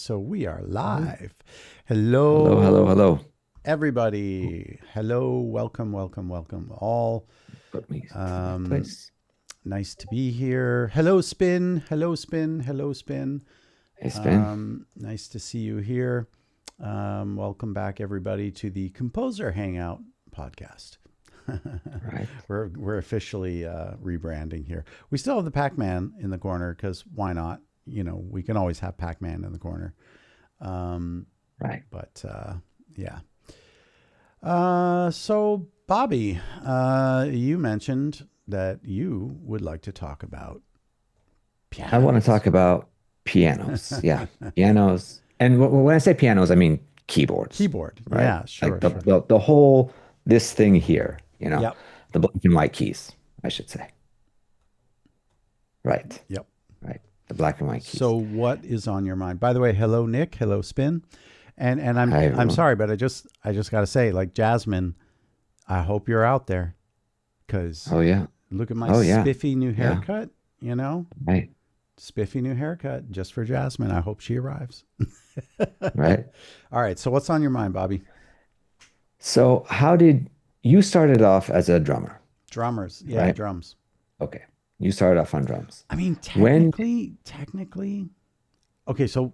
We are live. Hello. Hello, hello, hello. Everybody. Hello. Welcome, welcome, welcome. All. Put me to that place. Nice to be here. Hello, Spin. Hello, Spin. Hello, Spin. Hey, Spin. Nice to see you here. Welcome back, everybody, to the Composer Hangout podcast. Right. We're officially rebranding here. We still have the Pac-Man in the corner because why not? You know, we can always have Pac-Man in the corner. Right. But yeah. So Bobby, you mentioned that you would like to talk about pianos. I want to talk about pianos. Yeah, pianos. And when I say pianos, I mean keyboards. Keyboard. Right? Yeah, sure. Like the whole, this thing here, you know, Yep. the black and white keys, I should say. Right. Yep. Right. The black and white keys. So what is on your mind? By the way, hello, Nick. Hello, Spin. And Hi, I'm everyone. sorry, but I just got to say, like, Jasmine, I hope you're out there because Oh, yeah. look at my Oh, yeah. spiffy new Yeah. haircut, you know? Right. Spiffy new haircut just for Jasmine. I hope she arrives. Right? All right. So what's on your mind, Bobby? So how did you started off as a drummer, Drummers. Yeah, right? drums. Okay. You started off on drums. I mean, When, technically. Okay, so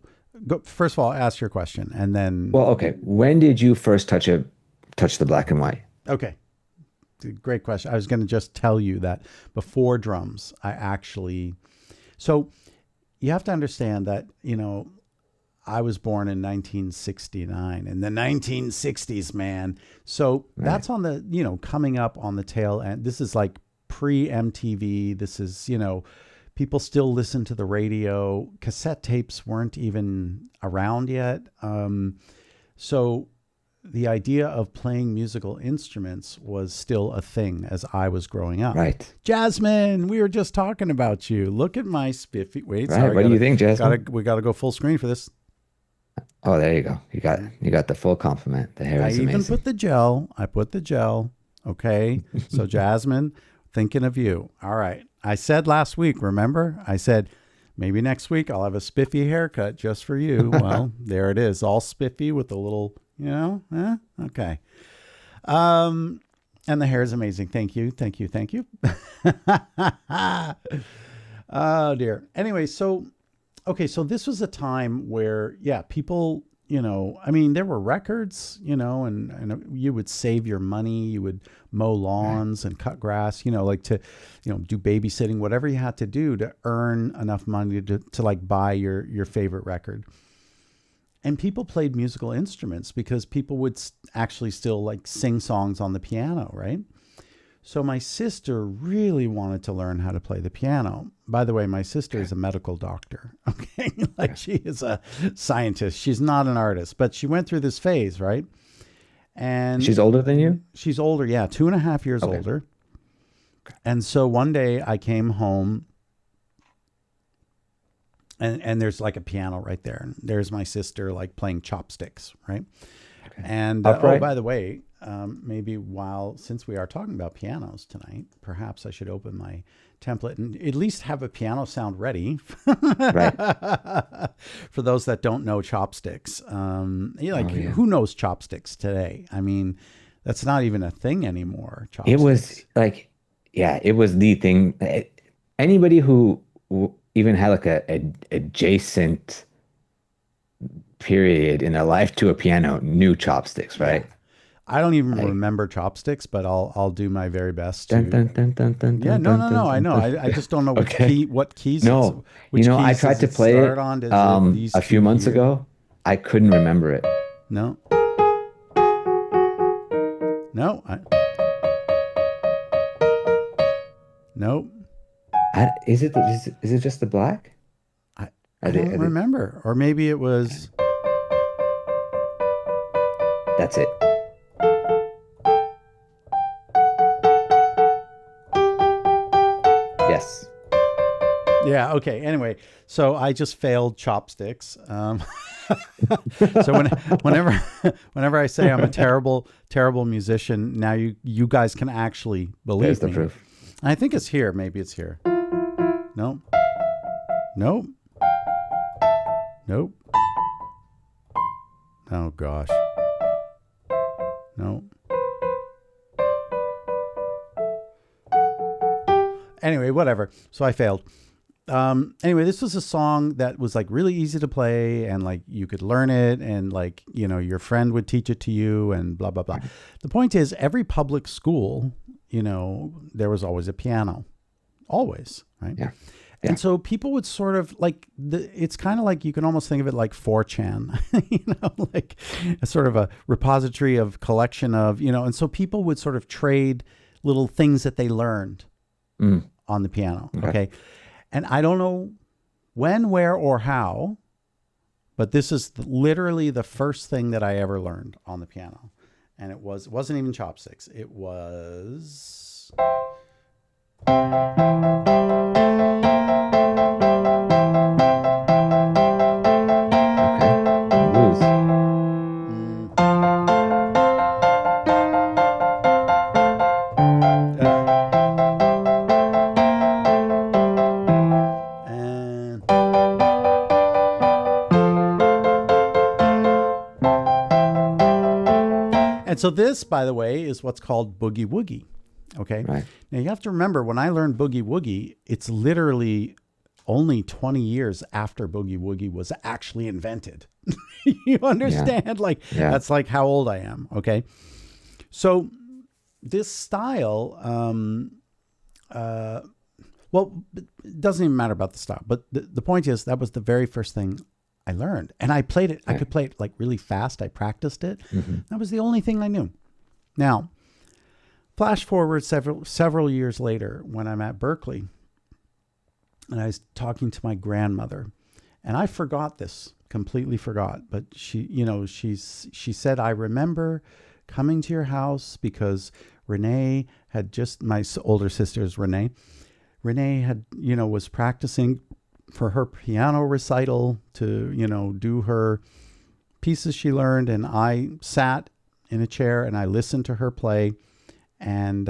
first of all, ask your question, and then well, okay. When did you first touch the black and white? okay, great question. I was going to just tell you that before drums, I actually. So you have to understand that I was born in 1969 in the 1960s, man. So Right. that's on the coming up on the tail end. This is like pre MTV. This is people still listen to the radio. Cassette tapes weren't even around yet. So the idea of playing musical instruments was still a thing as I was growing up. Right. Jasmine, we were just talking about you. Look at my spiffy. Wait, Right. sorry. What do you think, Jasmine? We gotta go full screen for this. Oh, there you go. You got the full compliment. The hair I is even amazing. put the gel. I put the gel. Okay. So Jasmine, thinking of you. All right. I said last week, remember? I said maybe next week I'll have a spiffy haircut just for you. Well, there it is, all spiffy with a little, okay. And the hair is amazing. Thank you. Thank you. Thank you. Oh dear. Anyway, so okay, so this was a time where, yeah, people, I mean, there were records, and you would save your money, you would mow lawns and cut grass, like to, do babysitting, whatever you had to do to earn enough money to like buy your favorite record. And people played musical instruments because people would actually still like sing songs on the piano, right? So my sister really wanted to learn how to play the piano. By the way, my sister is a medical doctor. Okay. Like she is a scientist. She's not an artist, but she went through this phase, right? And She's older than you? she's older. Yeah. 2.5 years Okay. older. And so one day I came home and there's like a piano right there. And there's my sister like playing chopsticks, right? Okay. And Upright? by the way, maybe since we are talking about pianos tonight, perhaps I should open my template and at least have a piano sound ready Right. for those that don't know chopsticks. Yeah. Who knows chopsticks today? I mean, that's not even a thing anymore. It was Chopsticks. like, yeah, it was the thing. Anybody who even had like a adjacent period in their life to a piano knew chopsticks, right? I don't even Like remember chopsticks, but I'll do my very best dun, to. dun, dun, dun, dun, Yeah, dun, no, dun, no, dun, no. I dun, know. dun. I just don't know Okay. what keys. No, Which I keys tried does to it play start it on? Is it these a few two months here? ago. I couldn't remember it. No, no, nope. Is it just the black? I Are they, don't remember, or maybe it was. that's it. Yes. Yeah. Okay. Anyway, so I just failed chopsticks. So whenever whenever I say I'm a terrible musician, now you guys can actually There's believe the me. proof. I think it's here. Maybe it's here. Nope. Nope. Nope. Oh gosh. Nope. Anyway, whatever. So I failed. Anyway, this was a song that was like really easy to play and like you could learn it and like, your friend would teach it to you and blah, blah, blah. The point is every public school, there was always a piano, always. Right. Yeah. Yeah. And so people would sort of like it's kind of like you can almost think of it like 4chan, like a sort of a repository of collection of, and so people would sort of trade little things that they learned on the piano. Okay. And I don't know when, where, or how, but this is literally the first thing that I ever learned on the piano. And it wasn't even chopsticks. It was. Okay. Blues. And And so this, by the way, is what's called boogie woogie. Okay. Right. Now you have to remember, when I learned boogie woogie, it's literally only 20 years after boogie woogie was actually invented. You understand? Like, Yeah. that's like how old I am. Okay. So this style, well, it doesn't even matter about the style, but the point is that was the very first thing I learned, and I played it. I could play it like really fast. I practiced it. That was the only thing I knew. Now, flash forward several years later, when I'm at Berkeley, and I was talking to my grandmother, and I forgot this, completely forgot, but she said, I remember coming to your house because Renee had just, my older sister is Renee. Renee had, was practicing for her piano recital to, do her pieces she learned. And I sat in a chair and I listened to her play. And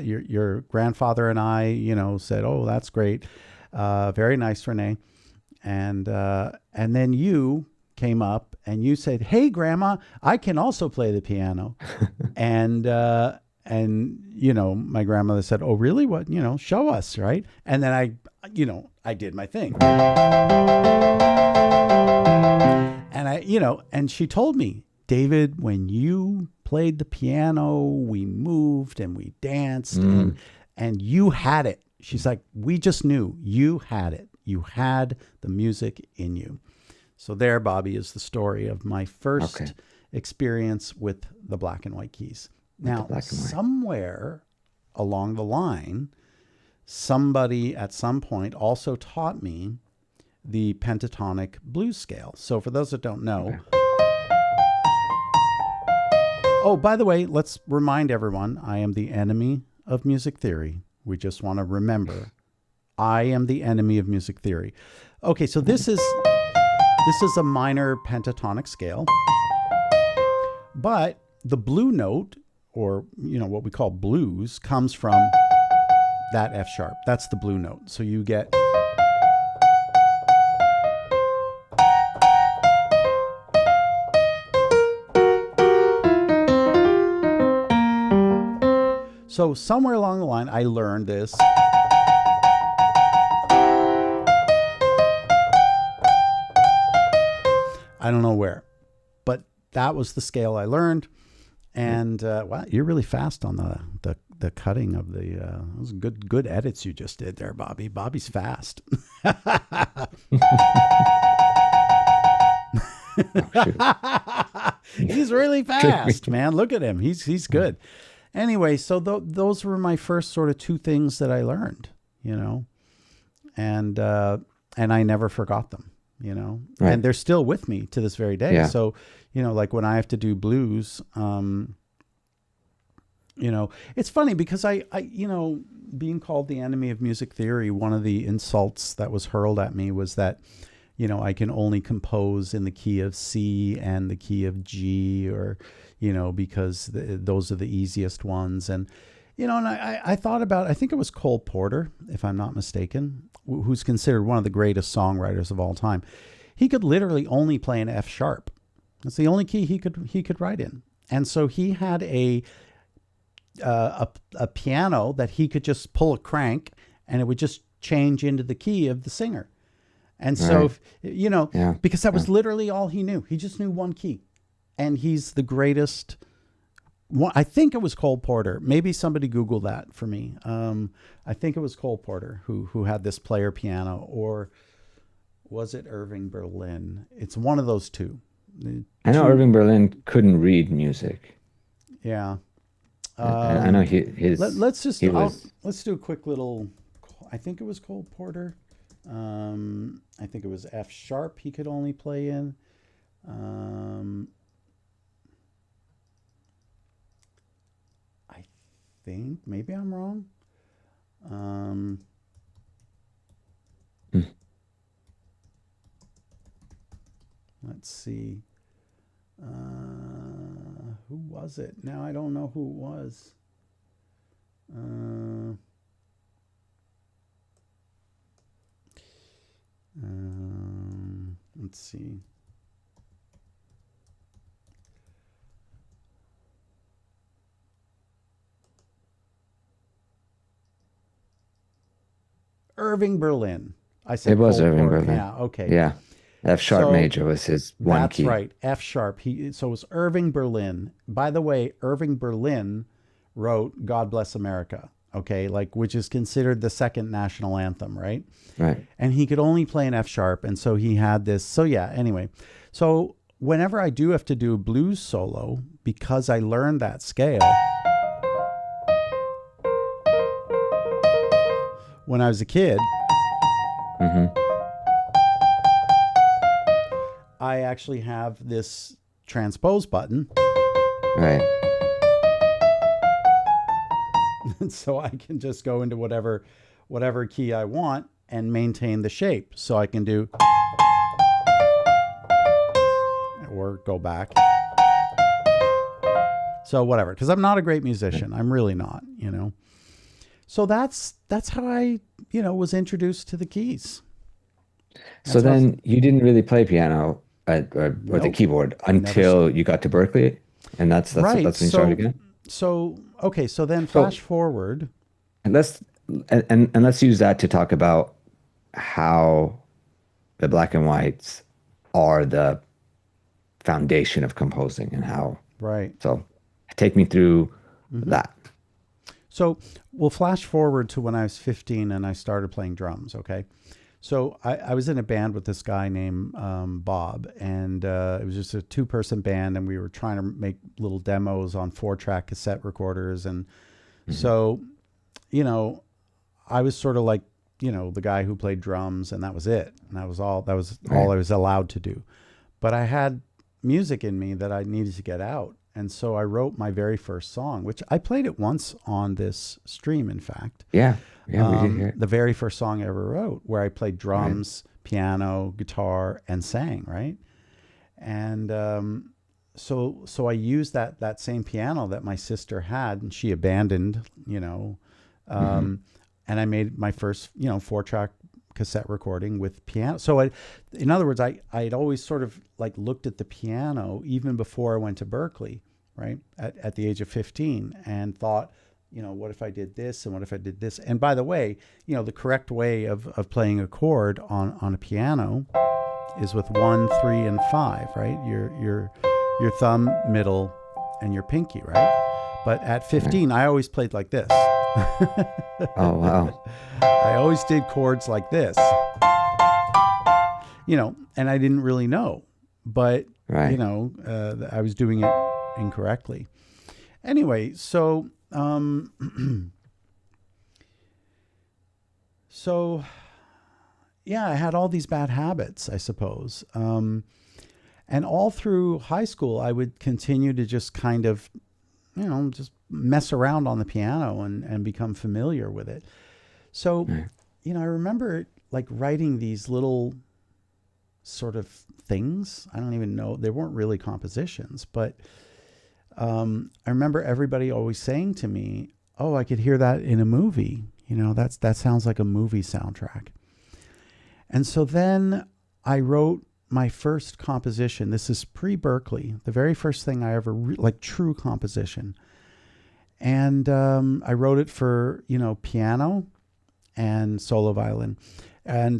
your grandfather and I, said, oh, that's great. Very nice, Renee. And then you came up and you said, hey, Grandma, I can also play the piano. And my grandmother said, oh, really? What, show us, right? And then I did my thing. And and she told me, David, when you played the piano, we moved and we danced and you had it. She's like, we just knew you had it. You had the music in you. So there, Bobby, is the story of my first experience with the black and white keys. Now, somewhere along the line, somebody at some point also taught me the pentatonic blues scale. So for those that don't know, oh, by the way, let's remind everyone, I am the enemy of music theory. We just want to remember, I am the enemy of music theory. Okay, so this is a minor pentatonic scale, but the blue note, or what we call blues, comes from that F sharp. That's the blue note. So you get so somewhere along the line I learned this. I don't know where, but that was the scale I learned. And wow, you're really fast on the cutting of those good edits you just did there, Bobby. Bobby's fast. He's really fast, man. Look at him. He's good. Anyway, so those were my first sort of two things that I learned, and I never forgot them. Right. And they're still with me to this very day. Yeah. So, like when I have to do blues, it's funny because I, being called the enemy of music theory, one of the insults that was hurled at me was that, I can only compose in the key of C and the key of G, or, because those are the easiest ones. And, and I thought about, I think it was Cole Porter, if I'm not mistaken, who's considered one of the greatest songwriters of all time. He could literally only play an F sharp. That's the only key he could write in. And so he had a piano that he could just pull a crank and it would just change into the key of the singer. And so, because that was literally all he knew. He just knew one key. And he's the greatest. I think it was Cole Porter. Maybe somebody Google that for me. I think it was Cole Porter who had this player piano, or was it Irving Berlin? It's one of those two. I know Irving Berlin couldn't read music. Yeah. I know let's do a quick little. I think it was Cole Porter. I think it was F sharp he could only play in. I think maybe I'm wrong. Let's see. Who was it? Now I don't know who it was. Let's see. Irving Berlin. I It said was Cole Irving Porter. Berlin. Yeah, okay. Yeah. F sharp So major was his one that's key. right, F sharp. So it was Irving Berlin. By the way, Irving Berlin wrote "God Bless America." Okay, like which is considered the second national anthem, right? Right. And he could only play an F sharp, and so he had this. So yeah, anyway, so whenever I do have to do a blues solo, because I learned that scale when I was a kid, Hmm. I actually have this transpose button, Right. so I can just go into whatever key I want and maintain the shape. So I can do or go back. So whatever, because I'm not a great musician. I'm really not, you know. So that's how I, was introduced to the keys. So That's how then you didn't really play piano or the nope, keyboard never. until you got to Berkeley, and Right. that's when you started again. So okay. So then So flash forward. and let's use that to talk about how the black and whites are the foundation of composing and how. Right. So take me through that. So we'll flash forward to when I was 15 and I started playing drums. Okay. So I was in a band with this guy named Bob, and it was just a 2-person band, and we were trying to make little demos on 4-track cassette recorders. And so, I was sort of like, the guy who played drums, and that was it. And that was all I was allowed to do. But I had music in me that I needed to get out. And so I wrote my very first song, which I played it once on this stream, in fact. Yeah. Yeah, we did hear it. The very first song I ever wrote, where I played drums, piano, guitar, and sang, right? And so I used that same piano that my sister had, and she abandoned, and I made my first, 4-track cassette recording with piano. So in other words, I'd always sort of like looked at the piano even before I went to Berkeley, right? At the age of 15, and thought, what if I did this, and what if I did this? And by the way, the correct way of playing a chord on a piano is with 1, 3, and 5, right? Your thumb, middle, and your pinky, right? But at 15, I always played like this. Oh, wow. I always did chords like this, and I didn't really know, but, Right. I was doing it incorrectly. Anyway, so, yeah, I had all these bad habits, I suppose. And all through high school, I would continue to just kind of, just mess around on the piano and become familiar with it. So, I remember like writing these little sort of things. I don't even know. They weren't really compositions, but I remember everybody always saying to me, "Oh, I could hear that in a movie. That sounds like a movie soundtrack." And so then I wrote my first composition. This is pre-Berkeley, the very first thing I ever like true composition. And I wrote it for piano and solo violin, and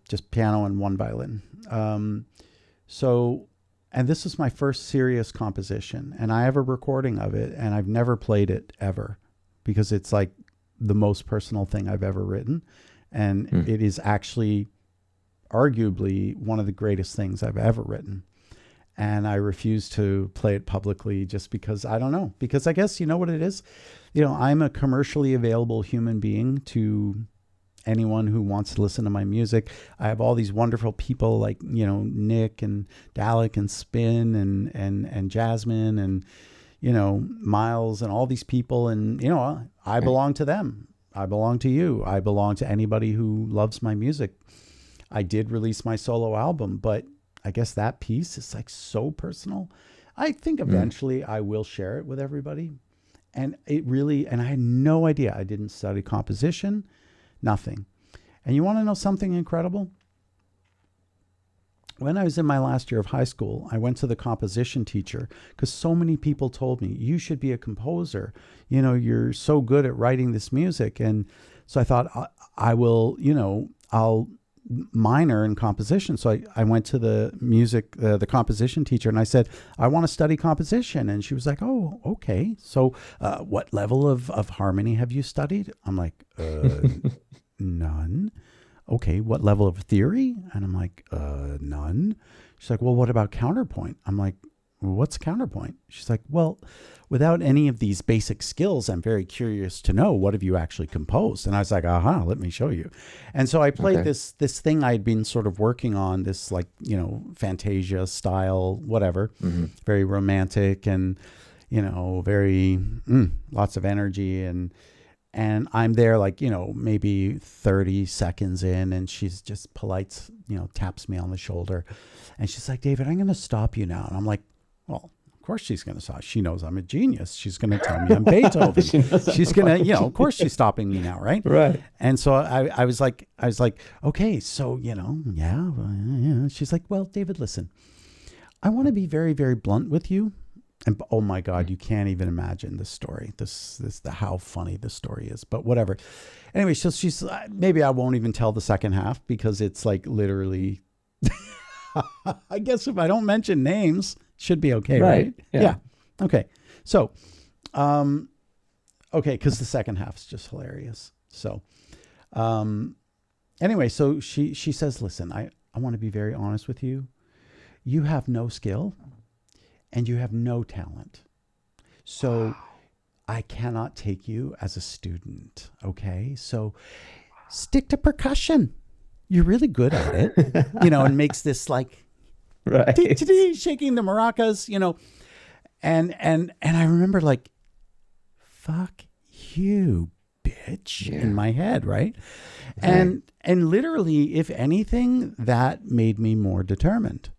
just piano and one violin. And this is my first serious composition, and I have a recording of it, and I've never played it ever because it's like the most personal thing I've ever written, and it is actually arguably one of the greatest things I've ever written. And I refuse to play it publicly just because I don't know, because I guess, what it is, I'm a commercially available human being to anyone who wants to listen to my music. I have all these wonderful people like, Nick and Dalek and Spin and Jasmine and, Miles and all these people. And, I belong to them. I belong to you. I belong to anybody who loves my music. I did release my solo album, but I guess that piece is like so personal. I think eventually I will share it with everybody. And I had no idea. I didn't study composition, nothing. And you want to know something incredible? When I was in my last year of high school, I went to the composition teacher because so many people told me, you should be a composer. You're so good at writing this music. And So I thought I will, I'll minor in composition. So I went to the music, the composition teacher, and I said, I want to study composition. And she was like, oh, okay. So what level of harmony have you studied? I'm like, none. Okay, what level of theory? And I'm like, none. She's like, well, what about counterpoint? I'm like, well, what's counterpoint? She's like, well, without any of these basic skills, I'm very curious to know, what have you actually composed? And I was like, let me show you. And so I played this thing I'd been sort of working on, this like, Fantasia style, whatever, very romantic and, very lots of energy. And I'm there like, maybe 30 seconds in, and she's just polite, taps me on the shoulder. And she's like, David, I'm going to stop you now. And I'm like, well, of course she's going to stop. She knows I'm a genius. She's going to tell me I'm Beethoven. She's going to, of course she's stopping me now, right? Right. And so I was like, okay, so, yeah. She's like, well, David, listen, I want to be very, very blunt with you. And oh my God, you can't even imagine this story. How funny this story is, but whatever. Anyway, so she's, maybe I won't even tell the second half, because it's like literally, I guess if I don't mention names, should be okay, right? Yeah. Okay. So, okay, because the second half is just hilarious. So, anyway, so she says, listen, I want to be very honest with you. You have no skill and you have no talent. So I cannot take you as a student. Okay. So stick to percussion. You're really good at it, and makes this like, right, shaking the maracas, and I remember like, fuck you, bitch, in my head, right? And literally, if anything, that made me more determined.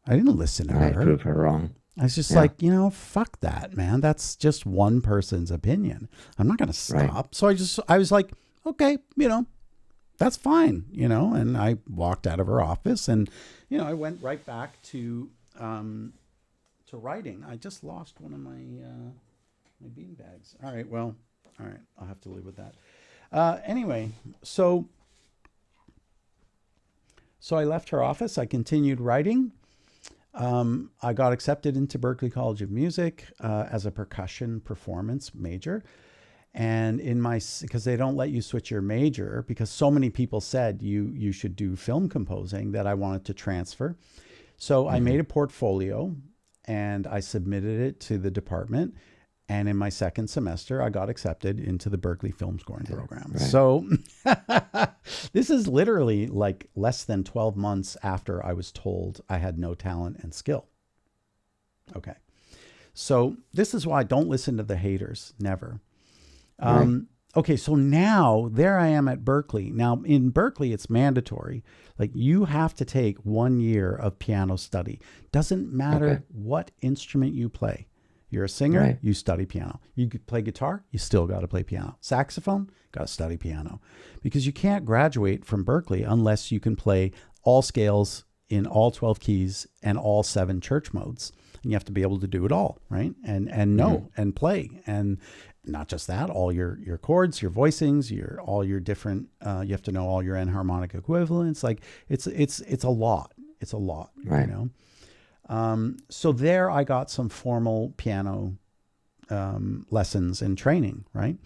I didn't listen to her. Prove her wrong. I was just like, fuck that, man. That's just one person's opinion. I'm not going to stop. Right. So I was like, okay, that's fine, and I walked out of her office, and, I went right back to writing. I just lost one of my bean bags. All right. I'll have to live with that. Anyway, so I left her office. I continued writing. I got accepted into Berklee College of Music as a percussion performance major. And because they don't let you switch your major, because so many people said you should do film composing, that I wanted to transfer. So I made a portfolio and I submitted it to the department. And in my second semester, I got accepted into the Berklee film scoring program. Right. So this is literally like less than 12 months after I was told I had no talent and skill. Okay. So this is why I don't listen to the haters. Never. Right. Okay, so now there I am at Berklee. Now in Berklee, it's mandatory. Like you have to take 1 year of piano study. Doesn't matter what instrument you play. You're a singer, you study piano. You could play guitar, you still got to play piano. Saxophone, got to study piano. Because you can't graduate from Berklee unless you can play all scales in all 12 keys and all 7 church modes. And you have to be able to do it all, right? And know and play. And not just that, all your chords, your voicings, all your different, you have to know all your enharmonic equivalents. Like it's a lot. It's a lot, right. So there I got some formal piano lessons and training, right?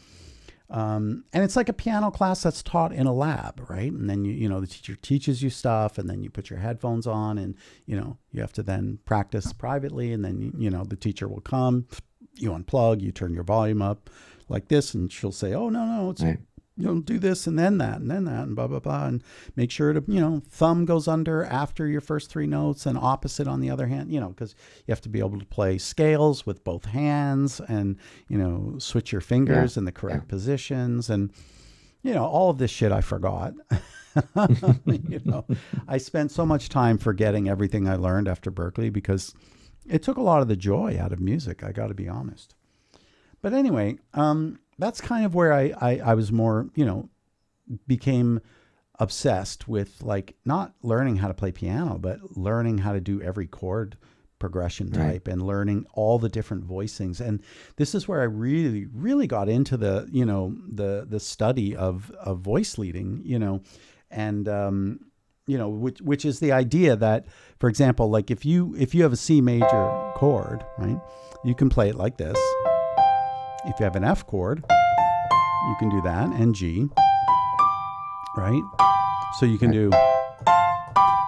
And it's like a piano class that's taught in a lab, right? And then the teacher teaches you stuff, and then you put your headphones on, and you have to then practice privately, and then the teacher will come, you unplug, you turn your volume up like this, and she'll say, oh no, it's do this and then that and blah blah blah, and make sure to thumb goes under after your first 3 notes and opposite on the other hand, because you have to be able to play scales with both hands, and switch your fingers in the correct positions, and all of this shit I forgot. I spent so much time forgetting everything I learned after Berklee, because it took a lot of the joy out of music, I got to be honest. But anyway, that's kind of where I was more, became obsessed with, like, not learning how to play piano, but learning how to do every chord progression Right. type and learning all the different voicings. And this is where I really, really got into the, the study of voice leading, and, which is the idea that, for example, like if you have a C major chord, right, you can play it like this. If you have an F chord, you can do that, and G, right? So you can do,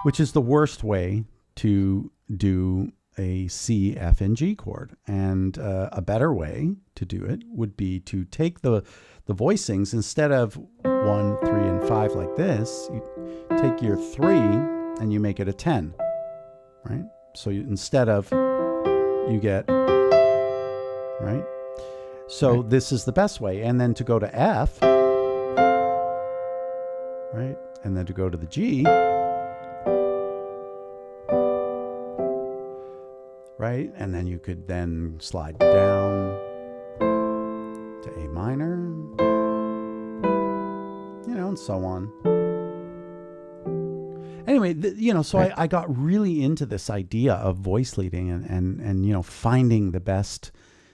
which is the worst way to do a C, F, and G chord. And a better way to do it would be to take the voicings, instead of 1, 3, and 5 like this, you take your 3 and you make it a 10, right? So instead of, you get, right? So this is the best way. And then to go to F, right? And then to go to the G, right? And then you could then slide down to A minor, and so on. Anyway, so I got really into this idea of voice leading and finding the best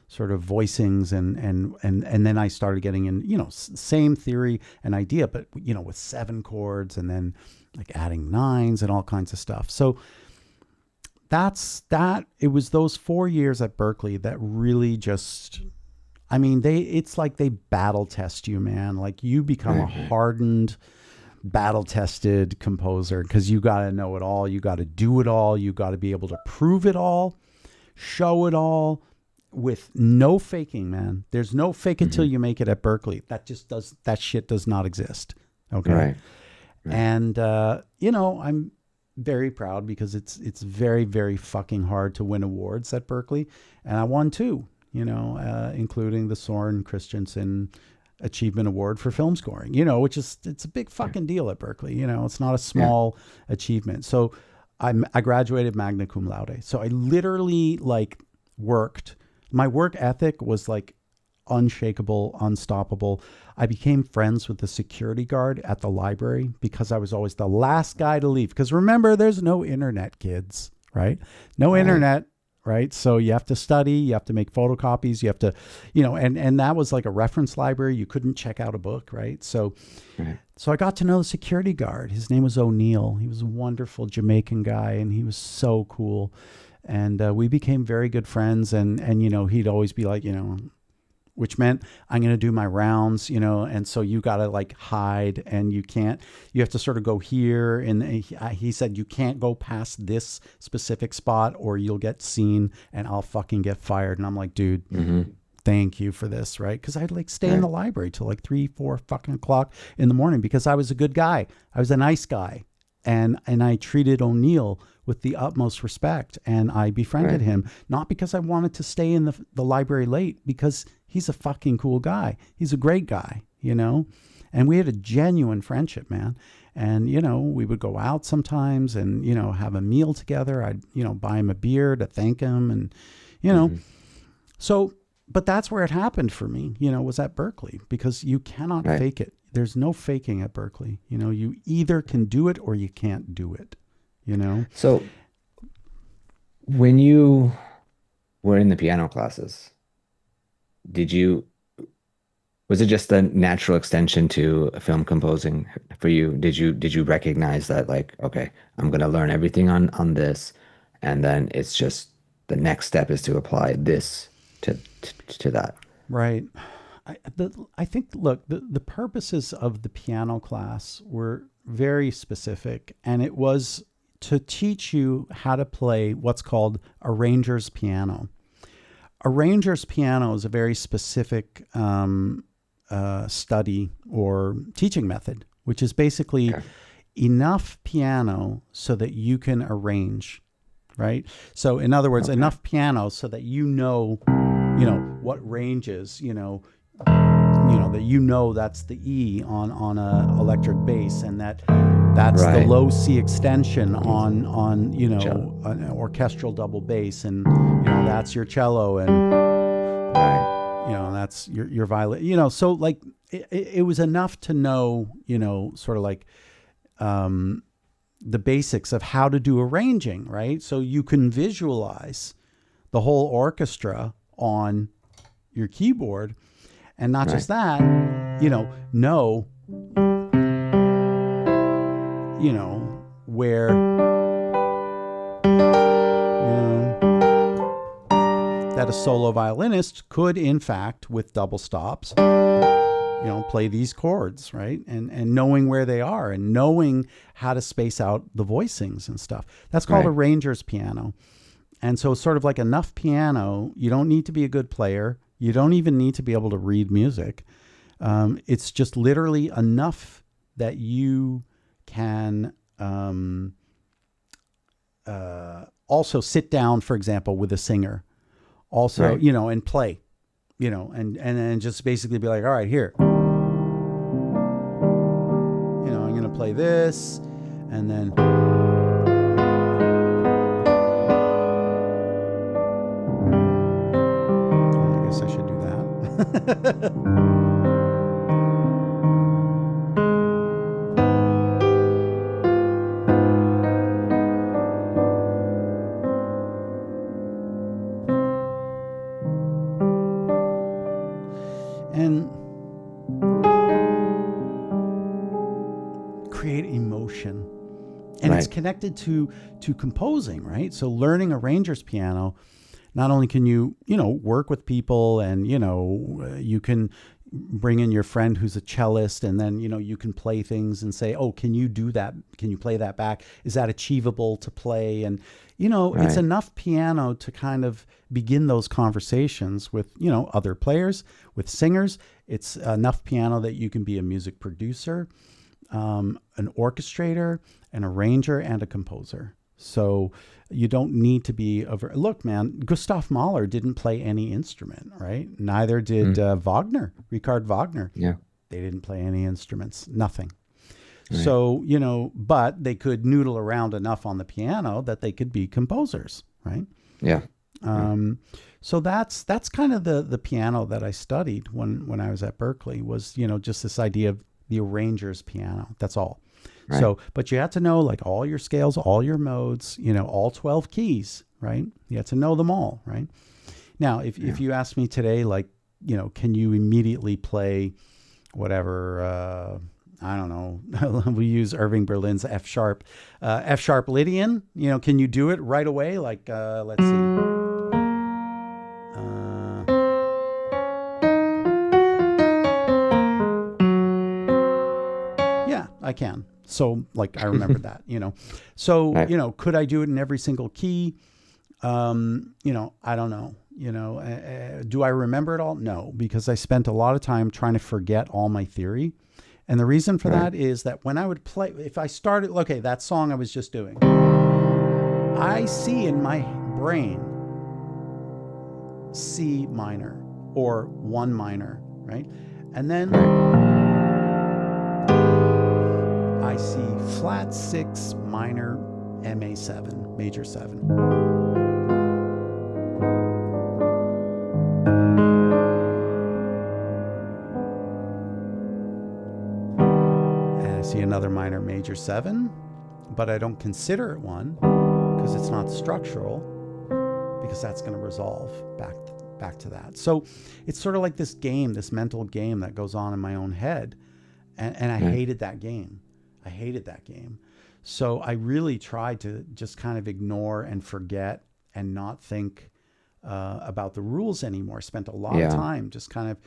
sort of voicings and then I started getting in, same theory and idea, but, with 7 chords and then like adding 9s and all kinds of stuff. So it was those 4 years at Berklee that really just, it's like they battle test you, man. Like you become a hardened, battle tested composer, because you got to know it all. You got to do it all. You got to be able to prove it all, show it all, with no faking, man. There's no fake until you make it at Berklee. That shit does not exist. Okay. Right. And, I'm very proud, because it's very, very fucking hard to win awards at Berklee. And I won 2, including the Soren Christensen Achievement Award for film scoring, which is, it's a big fucking deal at Berklee. It's not a small achievement. So I graduated magna cum laude. So I literally worked. My work ethic was unshakable, unstoppable. I became friends with the security guard at the library because I was always the last guy to leave. Because remember, there's no internet, kids, right? No internet, right? So you have to study, you have to make photocopies, you have to, and that was like a reference library. You couldn't check out a book, right? So I got to know the security guard. His name was O'Neill. He was a wonderful Jamaican guy, and he was so cool. And we became very good friends, and he'd always be like, which meant I'm going to do my rounds, and so you got to hide, and you have to sort of go here. And he said, you can't go past this specific spot or you'll get seen and I'll fucking get fired. And I'm like, dude, thank you for this. Right. Cause I'd stay in the library till 3, 4 fucking o'clock in the morning, because I was a good guy. I was a nice guy. And I treated O'Neill with the utmost respect, and I befriended him, not because I wanted to stay in the library late, because he's a fucking cool guy. He's a great guy, and we had a genuine friendship, man. And, we would go out sometimes and, have a meal together. I'd, buy him a beer to thank him. And, so, but that's where it happened for me, was at Berklee, because you cannot fake it. There's no faking at Berklee. You either can do it or you can't do it, So when you were in the piano classes, was it just a natural extension to film composing for you? Did you recognize that, okay, I'm going to learn everything on this, and then it's just the next step is to apply this to that? Right. I think, look, the purposes of the piano class were very specific, and it was to teach you how to play what's called arranger's piano. Arranger's piano is a very specific study or teaching method, which is basically enough piano so that you can arrange, right? So in other words, enough piano so that what ranges, that that's the E on a electric bass, and that's the low C extension on an orchestral double bass, and that's your cello, and that's your violin. So it was enough to know, sort of the basics of how to do arranging, right? So you can visualize the whole orchestra on your keyboard, and not just that, know where that a solo violinist could, in fact, with double stops, play these chords, right? And knowing where they are and knowing how to space out the voicings and stuff. That's called a ranger's piano. And so it's sort of like enough piano. You don't need to be a good player. You don't even need to be able to read music. It's just literally enough that you can also sit down, for example, with a singer. Also, and play, and just basically be like, all right, here, I'm going to play this, and then, I guess I should do that. And create emotion. And it's connected to composing, right? So learning a ranger's piano, not only can you, work with people and, you can bring in your friend who's a cellist, and then, you can play things and say, oh, can you do that? Can you play that back? Is that achievable to play? And, it's enough piano to kind of begin those conversations with, other players, with singers. It's enough piano that you can be a music producer, an orchestrator, an arranger, and a composer. So you don't need to be look, man, Gustav Mahler didn't play any instrument, right? Neither did Richard Wagner. Yeah. They didn't play any instruments, nothing. Right. So, but they could noodle around enough on the piano that they could be composers, right? Yeah. So that's kind of the piano that I studied when I was at Berkeley, was, just this idea of the arranger's piano. That's all. Right. So, but you had to know like all your scales, all your modes, all 12 keys, right? You had to know them all, right? Now, if you ask me today, like, can you immediately play whatever, I don't know, we use Irving Berlin's F sharp Lydian, can you do it right away? Like, let's see. Yeah, I can. So like, I remembered that, so, right. Could I do it in every single key? I don't know, do I remember it all? No, because I spent a lot of time trying to forget all my theory. And the reason for that is that when I would play, if I started, okay, that song I was just doing, I see in my brain C minor or 1 minor, right? And then I see flat 6 minor MA7, major 7. See another minor major 7, but I don't consider it one because it's not structural, because that's going to resolve back to that. So it's sort of like this game, this mental game that goes on in my own head, and I hated that game. I hated that game. So I really tried to just kind of ignore and forget and not think about the rules anymore. Spent a lot of time just kind of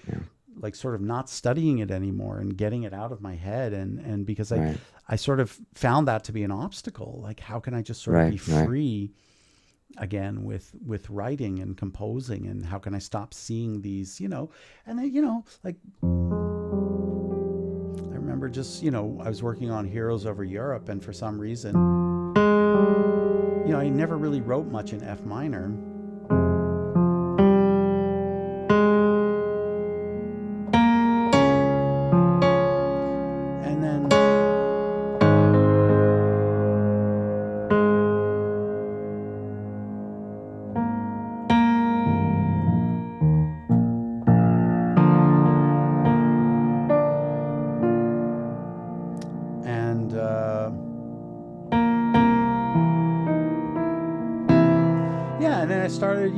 like sort of not studying it anymore and getting it out of my head. And because I sort of found that to be an obstacle. Like, how can I just sort of be free again with writing and composing, and how can I stop seeing these, and then, like, I remember just, I was working on Heroes Over Europe, and for some reason, I never really wrote much in F minor. I started,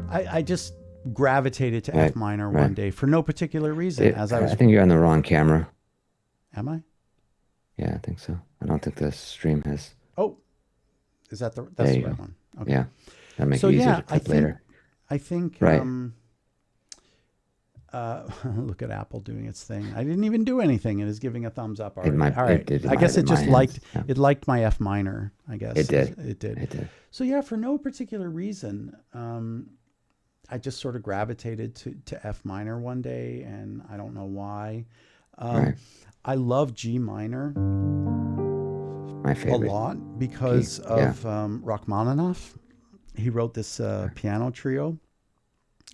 I just gravitated to Right. F minor one Right. day for no particular reason. As I I was, think you're on the wrong camera. am I? Yeah, I think so. I don't think the stream has. Oh, There that's the you right go. one. Okay. Yeah, that'll make So it easier yeah, to clip later. I think, Right. look at Apple doing its thing. I didn't even do anything and is giving a thumbs up It already. might. All right. It I might have guess it been my just hands. Yeah. liked my F minor, I guess. It did. It did. It did. So yeah, for no particular reason, I just sort of gravitated to F minor one day, and I don't know why. Right. I love G minor My a favorite. lot because Yeah. of Rachmaninoff. He wrote this piano trio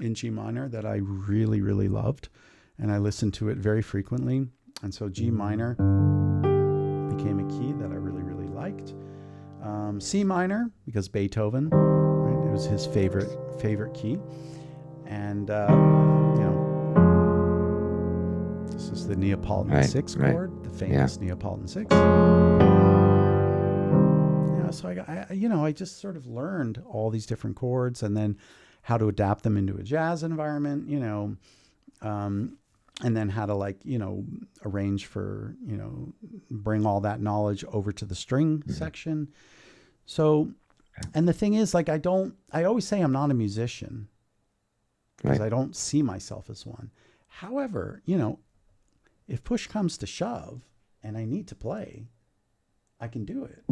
in G minor that I really, really loved, and I listened to it very frequently. And so G minor became a key that I really, really liked. C minor, because Beethoven, right? It was his favorite key. And this is the Neapolitan Right, 6 right. chord, the famous Neapolitan 6. So I just sort of learned all these different chords and then how to adapt them into a jazz environment, and then how to arrange for, bring all that knowledge over to the string section. So, and the thing is, I always say I'm not a musician because Right. I don't see myself as one. However, if push comes to shove and I need to play, I can do it.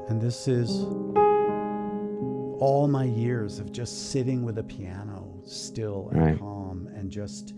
And this is all my years of just sitting with a piano still and Right. calm and just,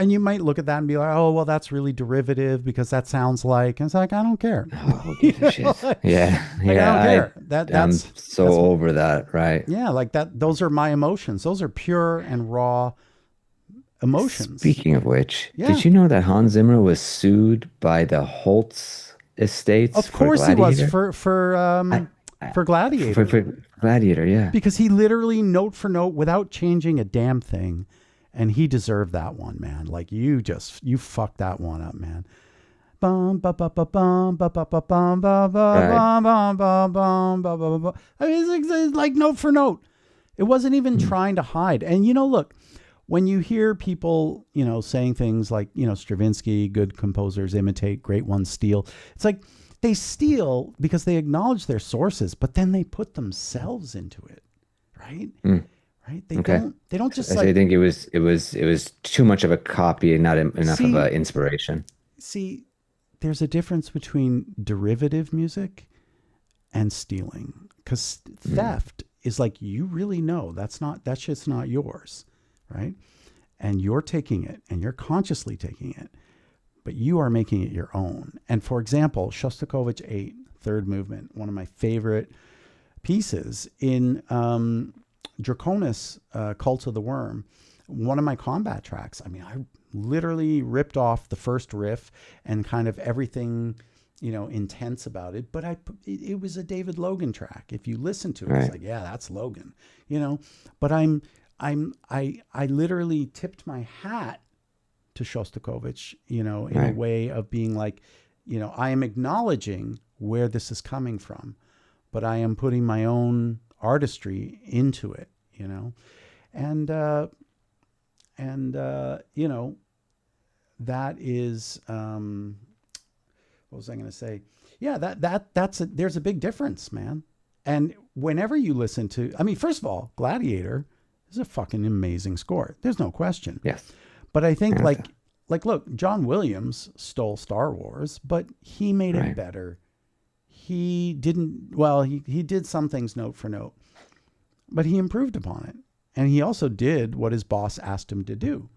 and you might look at that and be like, oh, well, that's really derivative because that sounds like, and it's like, I don't care. Oh, who gives a shit? Yeah. I Yeah. don't care. I'm That's so over that. Right. yeah, like that. Those are my emotions. Those are pure and raw emotions. Speaking of which, Yeah. did you know that Hans Zimmer was sued by the Holtz estates Of for course he was Gladiator? for Gladiator. For Gladiator, yeah. Because he literally note for note without changing a damn thing, and he deserved that one, man. Like you fucked that one up, man. Bum ba ba ba bum ba ba ba bum ba ba bum bum bum bum ba ba ba. I mean, it's like note for note. It wasn't even trying to hide. And look, when you hear people, saying things like, Stravinsky, good composers imitate, great ones steal. It's like they steal because they acknowledge their sources, but then they put themselves into it, right? Right? They don't just I think it was too much of a copy and not enough of an inspiration. See, there's a difference between derivative music and stealing, because theft is like, you really know that shit's not yours, right? And you're taking it and you're consciously taking it, but you are making it your own. And for example, Shostakovich 8, third movement, one of my favorite pieces in Draconis, Cult of the Worm, one of my combat tracks. I mean, I literally ripped off the first riff and kind of everything, intense about it. But it was a David Logan track. If you listen to it, it's like, yeah, that's Logan, But I literally tipped my hat to Shostakovich, in a way of being like, I am acknowledging where this is coming from, but I am putting my own artistry into it, and that is, what was I going to say? Yeah, there's a big difference, man. And whenever you listen to, I mean, first of all, Gladiator is a fucking amazing score. There's no question. Yes. But I think Yeah. look, John Williams stole Star Wars, but he made it Right. better. He didn't, well, he did some things note for note, but he improved upon it. And he also did what his boss asked him to do.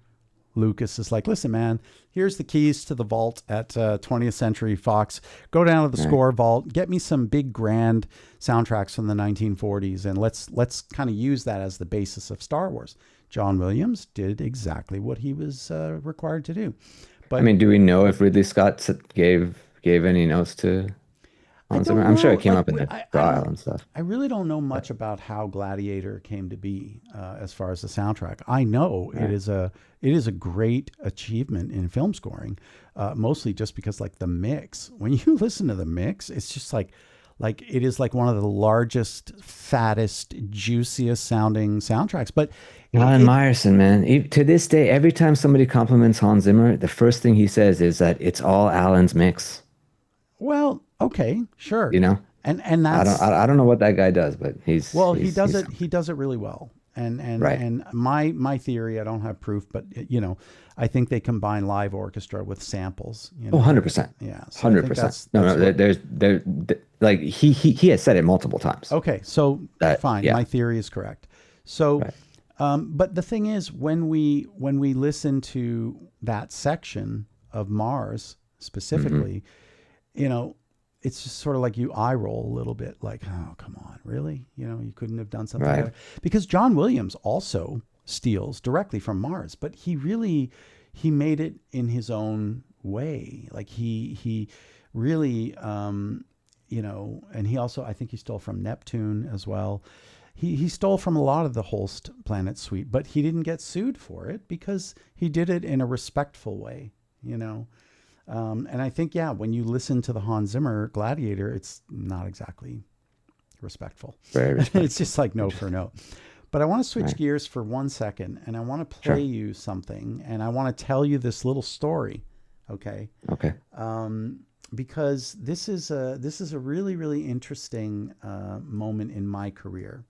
Lucas is like, listen, man, here's the keys to the vault at 20th Century Fox. Go down to the Right. score vault, get me some big grand soundtracks from the 1940s, and let's kind of use that as the basis of Star Wars. John Williams did exactly what he was required to do. But I mean, do we know if Ridley Scott gave any notes to I Hans don't Zimmer? I'm sure know. it came Like, up in the I trial don't. and stuff. I really don't know much about how Gladiator came to be as far as the soundtrack. I know Right. it is a great achievement in film scoring, mostly just because like the mix. When you listen to the mix, it's just like it is like one of the largest, fattest, juiciest sounding soundtracks. But Alan Meyerson, man, to this day, every time somebody compliments Hans Zimmer, the first thing he says is that it's all Alan's mix. well, okay, sure, You know, and I don't know what that guy does, but well, he's he does it really well. right. And my theory, I don't have proof, but you know, I think they combine live orchestra with samples, you Oh, know. 100%. Yeah. So I think 100%. that's No, what, there, like he has said it multiple times. okay. So That, fine. yeah. My theory is correct. So, Right. but the thing is, when we listen to that section of Mars specifically, you know, it's just sort of like you eye roll a little bit, like, oh, come on, really? You know, you couldn't have done something Right. better. Because John Williams also steals directly from Mars, but he made it in his own way. Like he really, you know, and he also, I think he stole from Neptune as well. He stole from a lot of the Holst Planet Suite, but he didn't get sued for it because he did it in a respectful way, you know. And I think, yeah, when you listen to the Hans Zimmer Gladiator, it's not exactly respectful. Very respectful. It's just like note for note. But I want to switch Right. gears for 1 second, and I want to Sure. play you something, and I want to tell you this little story, okay? Okay. Because this is a really, really interesting moment in my career.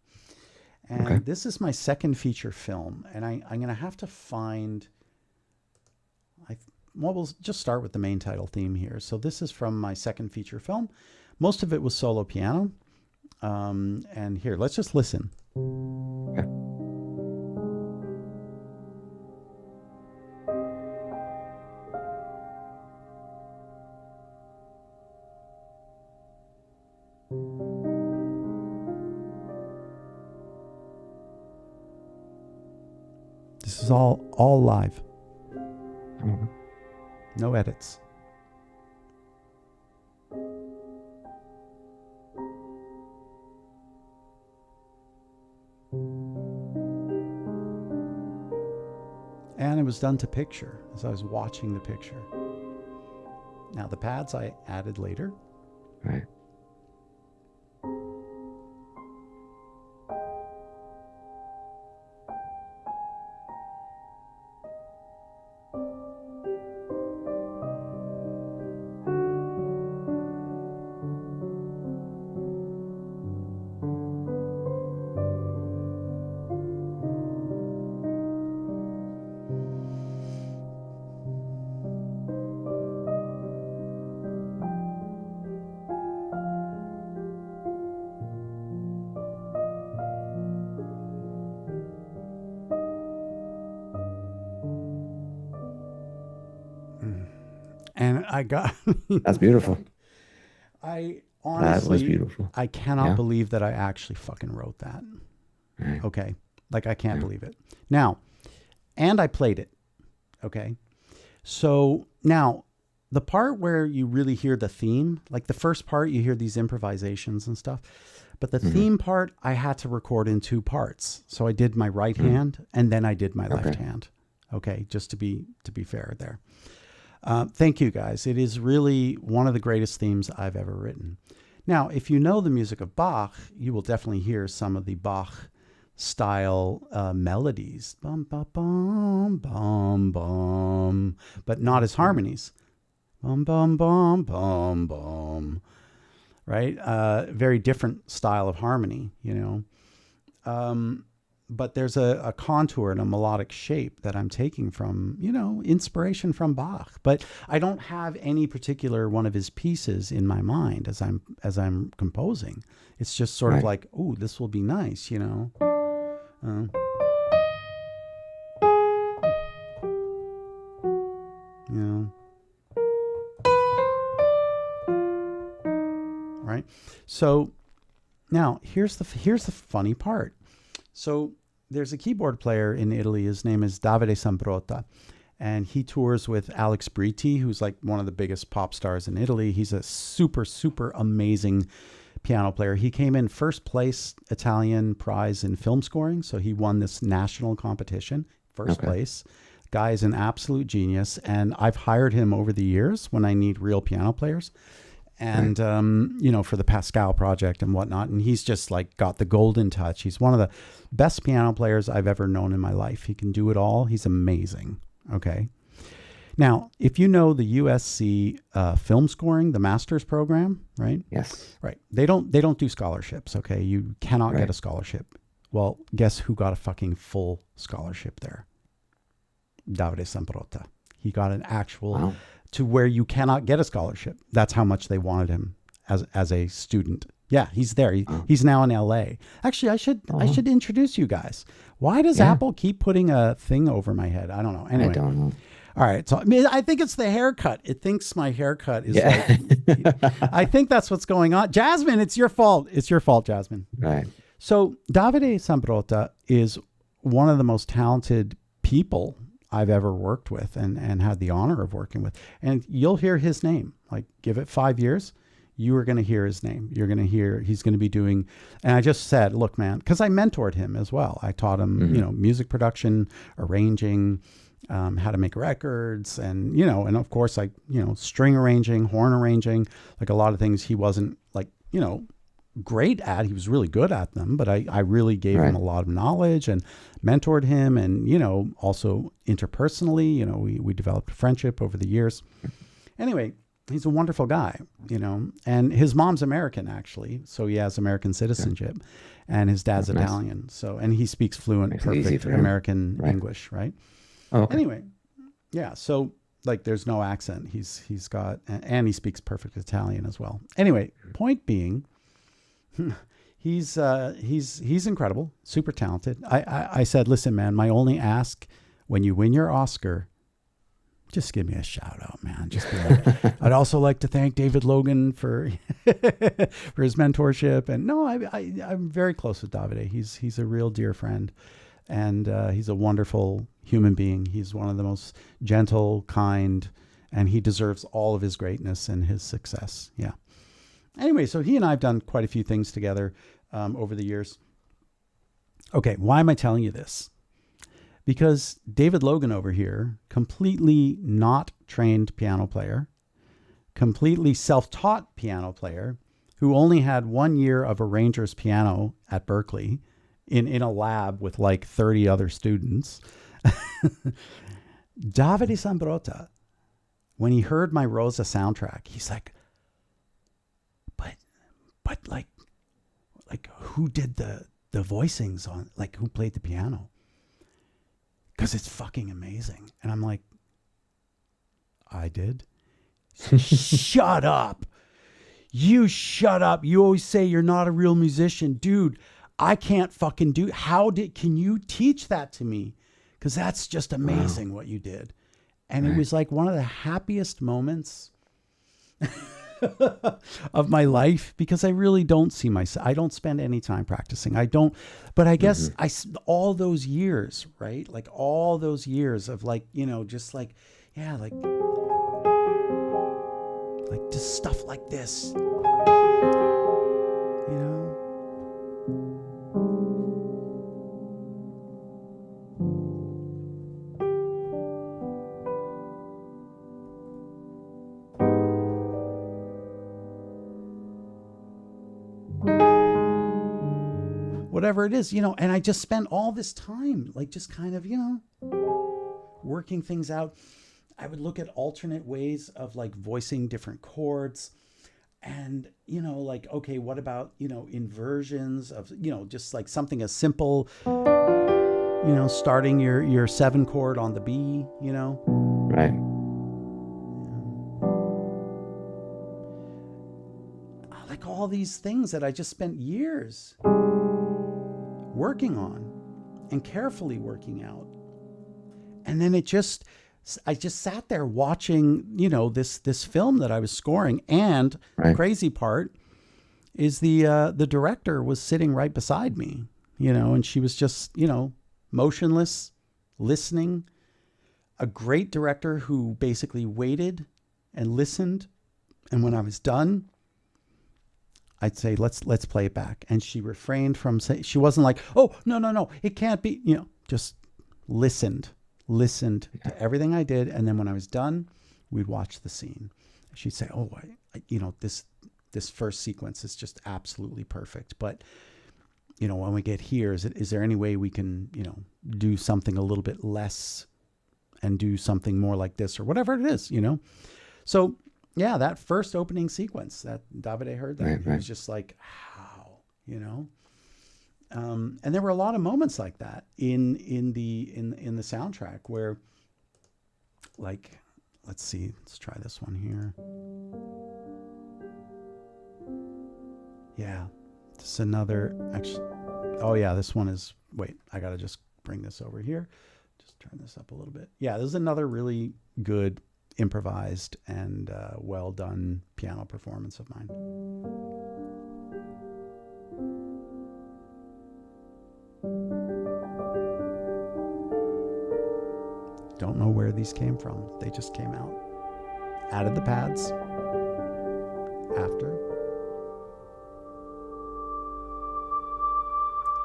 And Okay. this is my second feature film, and I'm going to have to find... Well, we'll just start with the main title theme here. So this is from my second feature film. Most of it was solo piano. And here, let's just listen. Okay. This is all live. Mhm. No edits. And it was done to picture as I was watching the picture. Now the pads I added later. Right. And I got That's beautiful. I That honestly was beautiful. I cannot Yeah. believe that I actually fucking wrote that. Right. Okay. Like I can't believe it. Now, and I played it. Okay. So now the part where you really hear the theme, like the first part, you hear these improvisations and stuff. But the theme part, I had to record in two parts. So I did my right hand and then I did my left hand. Okay. Just to be fair there. Thank you guys. It is really one of the greatest themes I've ever written. Now, if you know the music of Bach, you will definitely hear some of the Bach style melodies, bum, bum, bum, bum, bum, but not as harmonies. bum, bum, bum, bum, bum, right? Very different style of harmony, you know. But there's a contour and a melodic shape that I'm taking from, you know, inspiration from Bach. But I don't have any particular one of his pieces in my mind as I'm composing. It's just sort of Right. like, oh, this will be nice, you know. Uh, you know, right? So now here's the funny part. So there's a keyboard player in Italy. His name is Davide Sambrota, and he tours with Alex Britti, who's like one of the biggest pop stars in Italy. He's a super, super amazing piano player. He came in first place Italian prize in film scoring, so he won this national competition, first Okay. place. Guy is an absolute genius, and I've hired him over the years when I need real piano players. Right. And you know, for the Pascal project and whatnot, and he's just like got the golden touch. He's one of the best piano players I've ever known in my life. He can do it all. He's amazing. Okay. Now, if you know the USC film scoring, the master's program, right? Yes. Right. They don't do scholarships. Okay. You cannot get Right. a scholarship. Well, guess who got a fucking full scholarship there? Davide Samprota. He got an actual Wow. to where you cannot get a scholarship. That's how much they wanted him as a student. Yeah, he's there. Oh. He's now in LA. Actually, I should introduce you guys. Why does Yeah. Apple keep putting a thing over my head? I don't know. I Anyway, don't know. all right. So I mean, I think it's the haircut. It thinks my haircut is Yeah. like. I think that's what's going on. Jasmine, it's your fault. It's your fault, Jasmine. Right. So Davide Sambrota is one of the most talented people I've ever worked with and had the honor of working with. And you'll hear his name. Like, give it 5 years, you are going to hear his name. You're going to hear he's going to be doing. And I just said, look, man, because I mentored him as well. I taught him, you know, music production, arranging, how to make records, and and of course, like string arranging, horn arranging, like a lot of things he wasn't like great at. He was really good at them, but I really gave him a lot of knowledge and mentored him, and also interpersonally, we developed a friendship over the years. Anyway, he's a wonderful guy, and his mom's American actually, so he has American citizenship, and his dad's That's nice. Italian, so and he speaks fluent, Makes it easy perfect for him. American Right. English, right? Oh, okay. Anyway, yeah, so like there's no accent. He's got, and he speaks perfect Italian as well. Anyway, point being, he's incredible, super talented. I said, listen, man, my only ask when you win your Oscar, just give me a shout out, man. Just be like, I'd also like to thank David Logan for for his mentorship. And no, I'm very close with Davide. He's a real dear friend, and he's a wonderful human being. He's one of the most gentle, kind, and he deserves all of his greatness and his success. Yeah. Anyway, so he and I have done quite a few things together over the years. Okay, why am I telling you this? Because David Logan over here, completely not trained piano player, completely self-taught piano player, who only had 1 year of arranger's piano at Berkeley in a lab with like 30 other students. Davide Sambrota, when he heard my Rosa soundtrack, he's like, but like who did the voicings on, like who played the piano? Because it's fucking amazing. And I'm like, I did. Shut up. You shut up. You always say you're not a real musician. Dude, I can't fucking do. Can you teach that to me? Because that's just amazing what you did. And it was like one of the happiest moments of my life, because I really don't see myself. I don't spend any time practicing. I don't, but I guess all those years, right? Like all those years of like, just like, yeah, like just stuff like this, whatever it is, and I just spent all this time, like just kind of, working things out. I would look at alternate ways of like voicing different chords. And, like, okay, what about, inversions of, just like something as simple, starting your 7 chord on the B. Right. Like all these things that I just spent years working on and carefully working out. And then I just sat there watching, this film that I was scoring. And the Right. crazy part is the director was sitting right beside me, and she was just, motionless, listening. A great director who basically waited and listened. And when I was done, I'd say, let's play it back. And she refrained from saying, she wasn't like, oh, no, it can't be, just listened to everything I did. And then when I was done, we'd watch the scene. She'd say, oh, this first sequence is just absolutely perfect. But, when we get here, is there any way we can, do something a little bit less and do something more like this or whatever it is, So, yeah, that first opening sequence that Davide heard that, Right. it was just like, how, and there were a lot of moments like that in the soundtrack where, like, let's try this one here. Yeah, this is another, actually, oh yeah, this one is, wait, I gotta just bring this over here. Just turn this up a little bit. Yeah, this is another really good improvised and well done piano performance of mine. Don't know where these came from. They just came out. Added the pads after.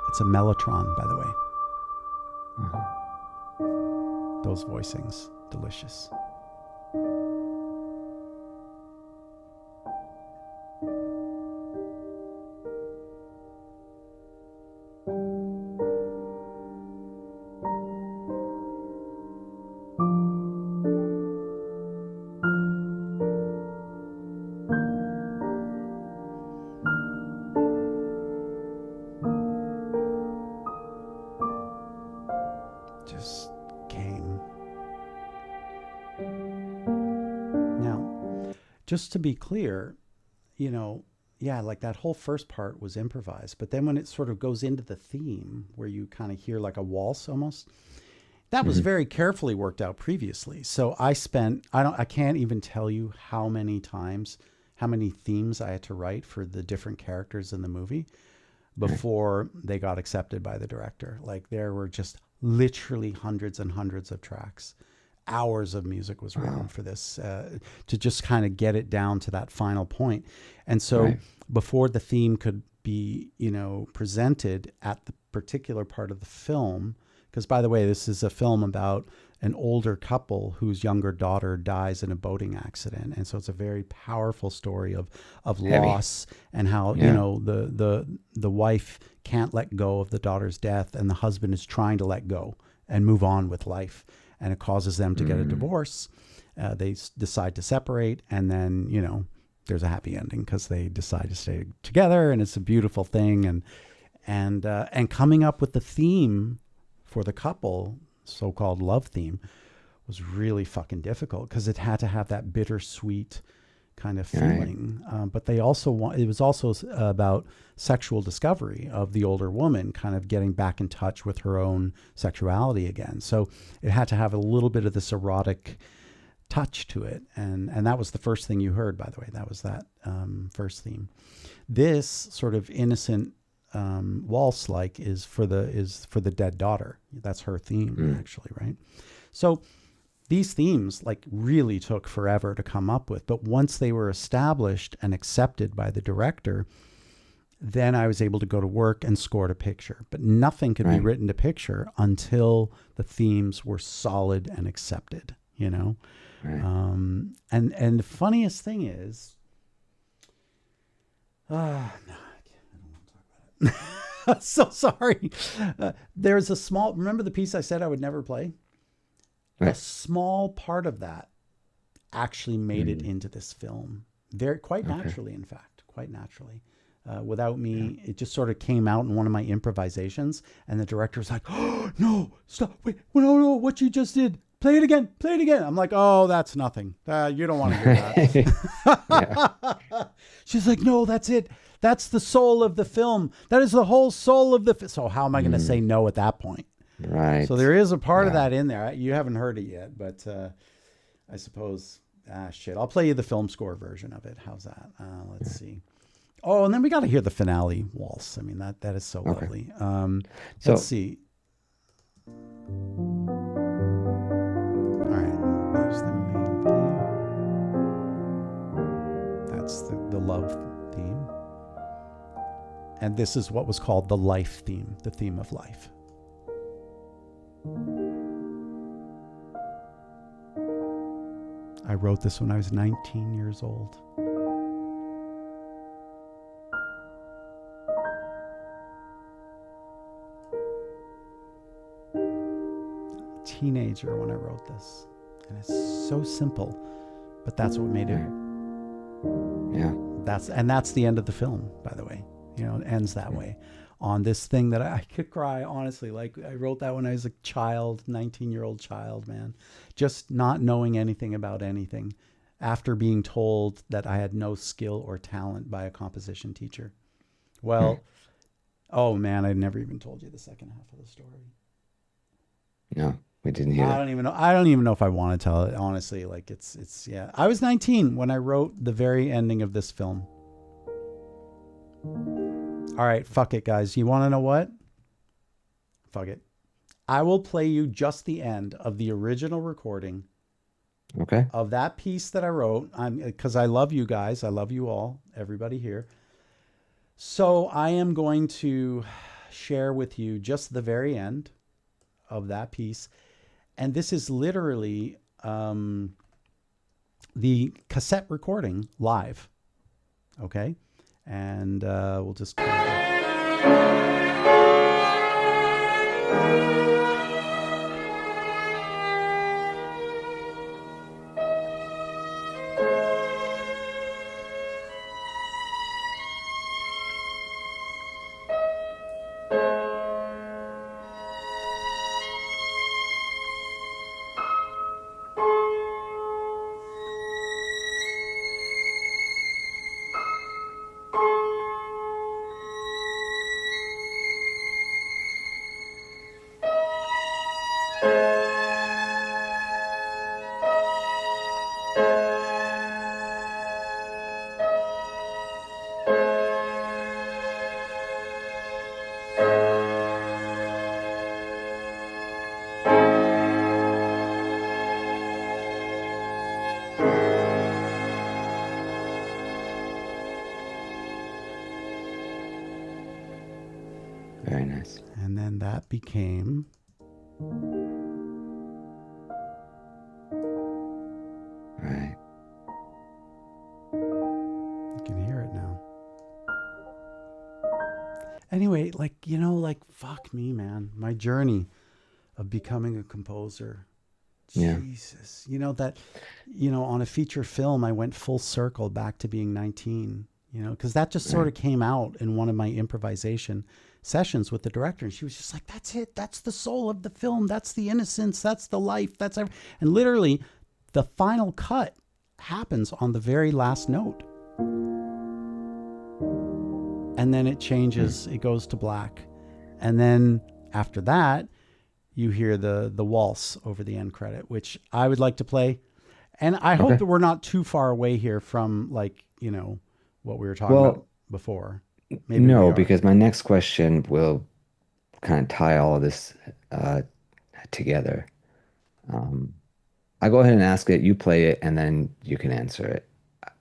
It's a mellotron, by the way. Those voicings, delicious. Just came. Now, just to be clear, yeah, like that whole first part was improvised, but then when it sort of goes into the theme where you kind of hear like a waltz almost, that was very carefully worked out previously. So I can't even tell you how many themes I had to write for the different characters in the movie before they got accepted by the director. Like there were just literally hundreds and hundreds of tracks. Hours of music was written for this to just kind of get it down to that final point. And so before the theme could be, presented at the particular part of the film, because by the way, this is a film about an older couple whose younger daughter dies in a boating accident. And so it's a very powerful story of loss and how, the wife can't let go of the daughter's death and the husband is trying to let go and move on with life. And it causes them to get a divorce. They decide to separate, and then there's a happy ending because they decide to stay together, and it's a beautiful thing. And coming up with the theme for the couple, so-called love theme, was really fucking difficult because it had to have that bittersweet kind of feeling. But they also it was also about sexual discovery of the older woman kind of getting back in touch with her own sexuality again. So it had to have a little bit of this erotic touch to it. And that was the first thing you heard, by the way. That was that first theme. This sort of innocent waltz-like is for the dead daughter. That's her theme, actually, right? So these themes like really took forever to come up with, but once they were established and accepted by the director, then I was able to go to work and score a picture. But nothing could be written to picture until the themes were solid and accepted, And the funniest thing is, no, I don't want to talk about it. So sorry. There's remember the piece I said I would never play? a Right. small part of that actually made it Mm. into this film. Very quite Okay. naturally, in fact, quite naturally. Without Yeah. me, it just sort of came out in one of my improvisations, and the director was like, "Oh no, stop! Wait, no, no, what you just did! Play it again! Play it again!" I'm like, "Oh, that's nothing. You don't want to hear Yeah. that." She's like, "No, that's it. That's the soul of the film. That is the whole soul of the." So how am I going to say Mm. no at that point? So Right. there is a part of Yeah. that in there. You haven't heard it yet, but I suppose. Shit. I'll play you the film score version of it. How's that? Let's see. Oh, and then we got to hear the finale waltz. I mean, that is so Okay. lovely. Let's So, see. All right. There's the main theme. That's the love theme. And this is what was called the life theme, the theme of life. I wrote this when I was 19 years old. Teenager when I wrote this. And it's so simple, but that's what made it. yeah. That's the end of the film, by the way. You know, it ends that way. On this thing that I could cry, honestly. Like, I wrote that when I was a child, 19-year-old child, man. Just not knowing anything about anything after being told that I had no skill or talent by a composition teacher. Well, oh man, I never even told you the second half of the story. No, we didn't hear I that. don't even know. I don't even know if I want to tell it, honestly. Like, it's yeah. I was 19 when I wrote the very ending of this film. All right, fuck it, guys. You want to know what? Fuck it. I will play you just the end of the original recording Okay. of that piece that I wrote. Because I love you guys. I love you all, everybody here. So I am going to share with you just the very end of that piece. And this is literally the cassette recording live. Okay. And we'll just. Very nice. And then that became. Right. You can hear it now. Anyway, like, fuck me, man. My journey of becoming a composer. Yeah. Jesus. On a feature film, I went full circle back to being 19, because that just sort of came out in one of my improvisation sessions with the director. And she was just like, that's it. That's the soul of the film. That's the innocence. That's the life. And literally, the final cut happens on the very last note. And then it changes, it goes to black. And then after that, you hear the waltz over the end credit, which I would like to play. And I hope that we're not too far away here from, like, what we were talking about before. Maybe we No, are. because my next question will kind of tie all of this together. I go ahead and ask it, you play it, and then you can answer it.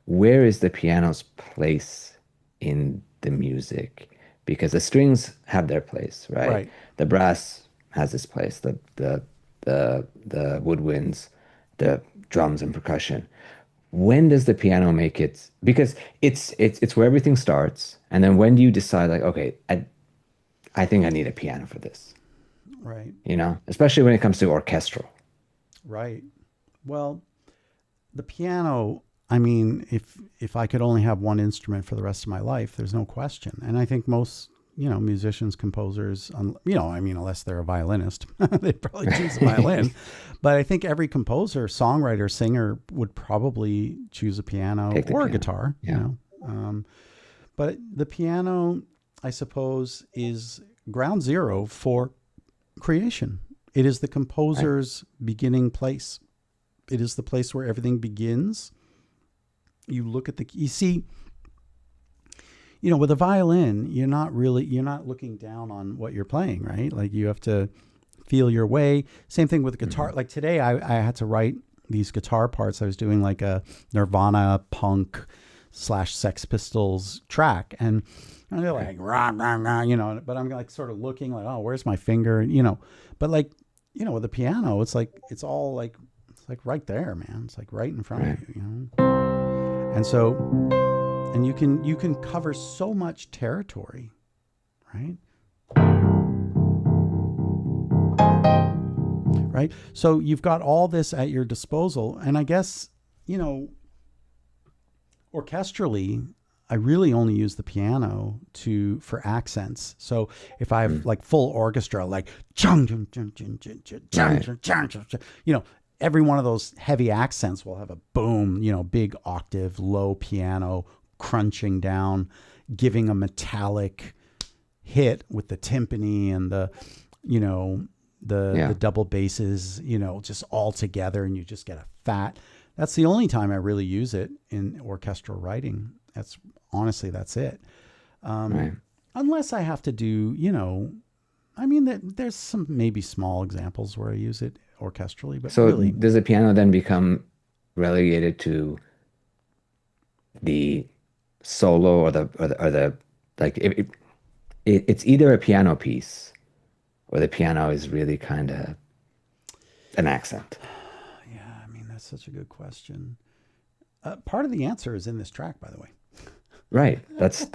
Where is the piano's place in the music? Because the strings have their place, right? Right. The brass has its place, the woodwinds, the drums and percussion. When does the piano make it? Because it's where everything starts, and then when do you decide, like, okay, I think I need a piano for this, Right. especially when it comes to orchestral. Right. Well, the piano, I mean, if I could only have one instrument for the rest of my life, there's no question. And I think most, musicians, composers, I mean, unless they're a violinist, they'd probably choose a violin. But I think every composer, songwriter, singer would probably choose a piano Take the or a piano. guitar, Yeah. But the piano, I suppose, is ground zero for creation. It is the composer's beginning place. It is the place where everything begins. You look at you see, with a violin, you're not looking down on what you're playing, right? Like you have to feel your way. Same thing with guitar. Mm-hmm. Like today I had to write these guitar parts. I was doing like a Nirvana punk / Sex Pistols track. And they're like, rah, rah, rah, but I'm like sort of looking like, oh, where's my finger? But like, with the piano, it's like, it's all like, it's like right there, man. It's like right in front of you, And so, and you can cover so much territory, right? Right. So you've got all this at your disposal. And I guess, orchestrally, I really only use the piano for accents. So if I have like full orchestra, like every one of those heavy accents will have a boom, big octave, low piano, crunching down, giving a metallic hit with the timpani and the double basses, just all together, and you just get a fat. That's the only time I really use it in orchestral writing. That's it. Unless I have to do, I mean, there's some maybe small examples where I use it orchestrally, but So really, does the piano then become relegated to the solo or the like it's either a piano piece or the piano is really kind of an accent? yeah, I mean, that's such a good question. Part of the answer is in this track, by the way. Right. That's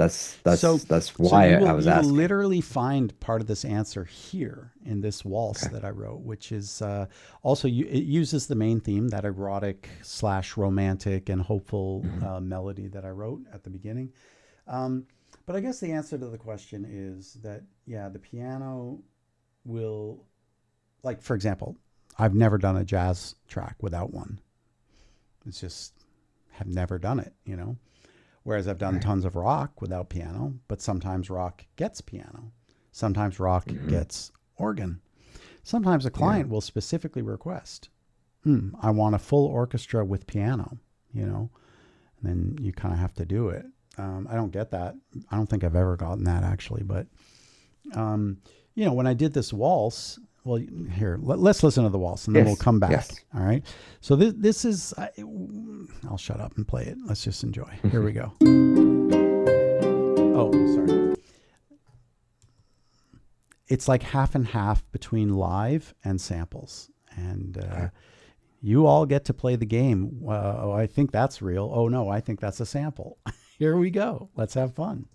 why you I was you will asking. literally find part of this answer here in this waltz that I wrote, which is also it uses the main theme, that erotic / romantic and hopeful melody that I wrote at the beginning. But I guess the answer to the question is that, yeah, the piano will, like, for example, I've never done a jazz track without one. It's just have never done it, Whereas I've done tons of rock without piano, but sometimes rock gets piano. Sometimes rock gets organ. Sometimes a client will specifically request, I want a full orchestra with piano, and then you kind of have to do it. I don't get that. I don't think I've ever gotten that, actually. But, when I did this waltz, well, here, let's listen to the waltz, and then we'll come back. Yes. All right. So this is, I'll shut up and play it. Let's just enjoy. Here we go. Oh, sorry. It's like half and half between live and samples. And you all get to play the game. Oh, I think that's real. Oh, no, I think that's a sample. Here we go. Let's have fun.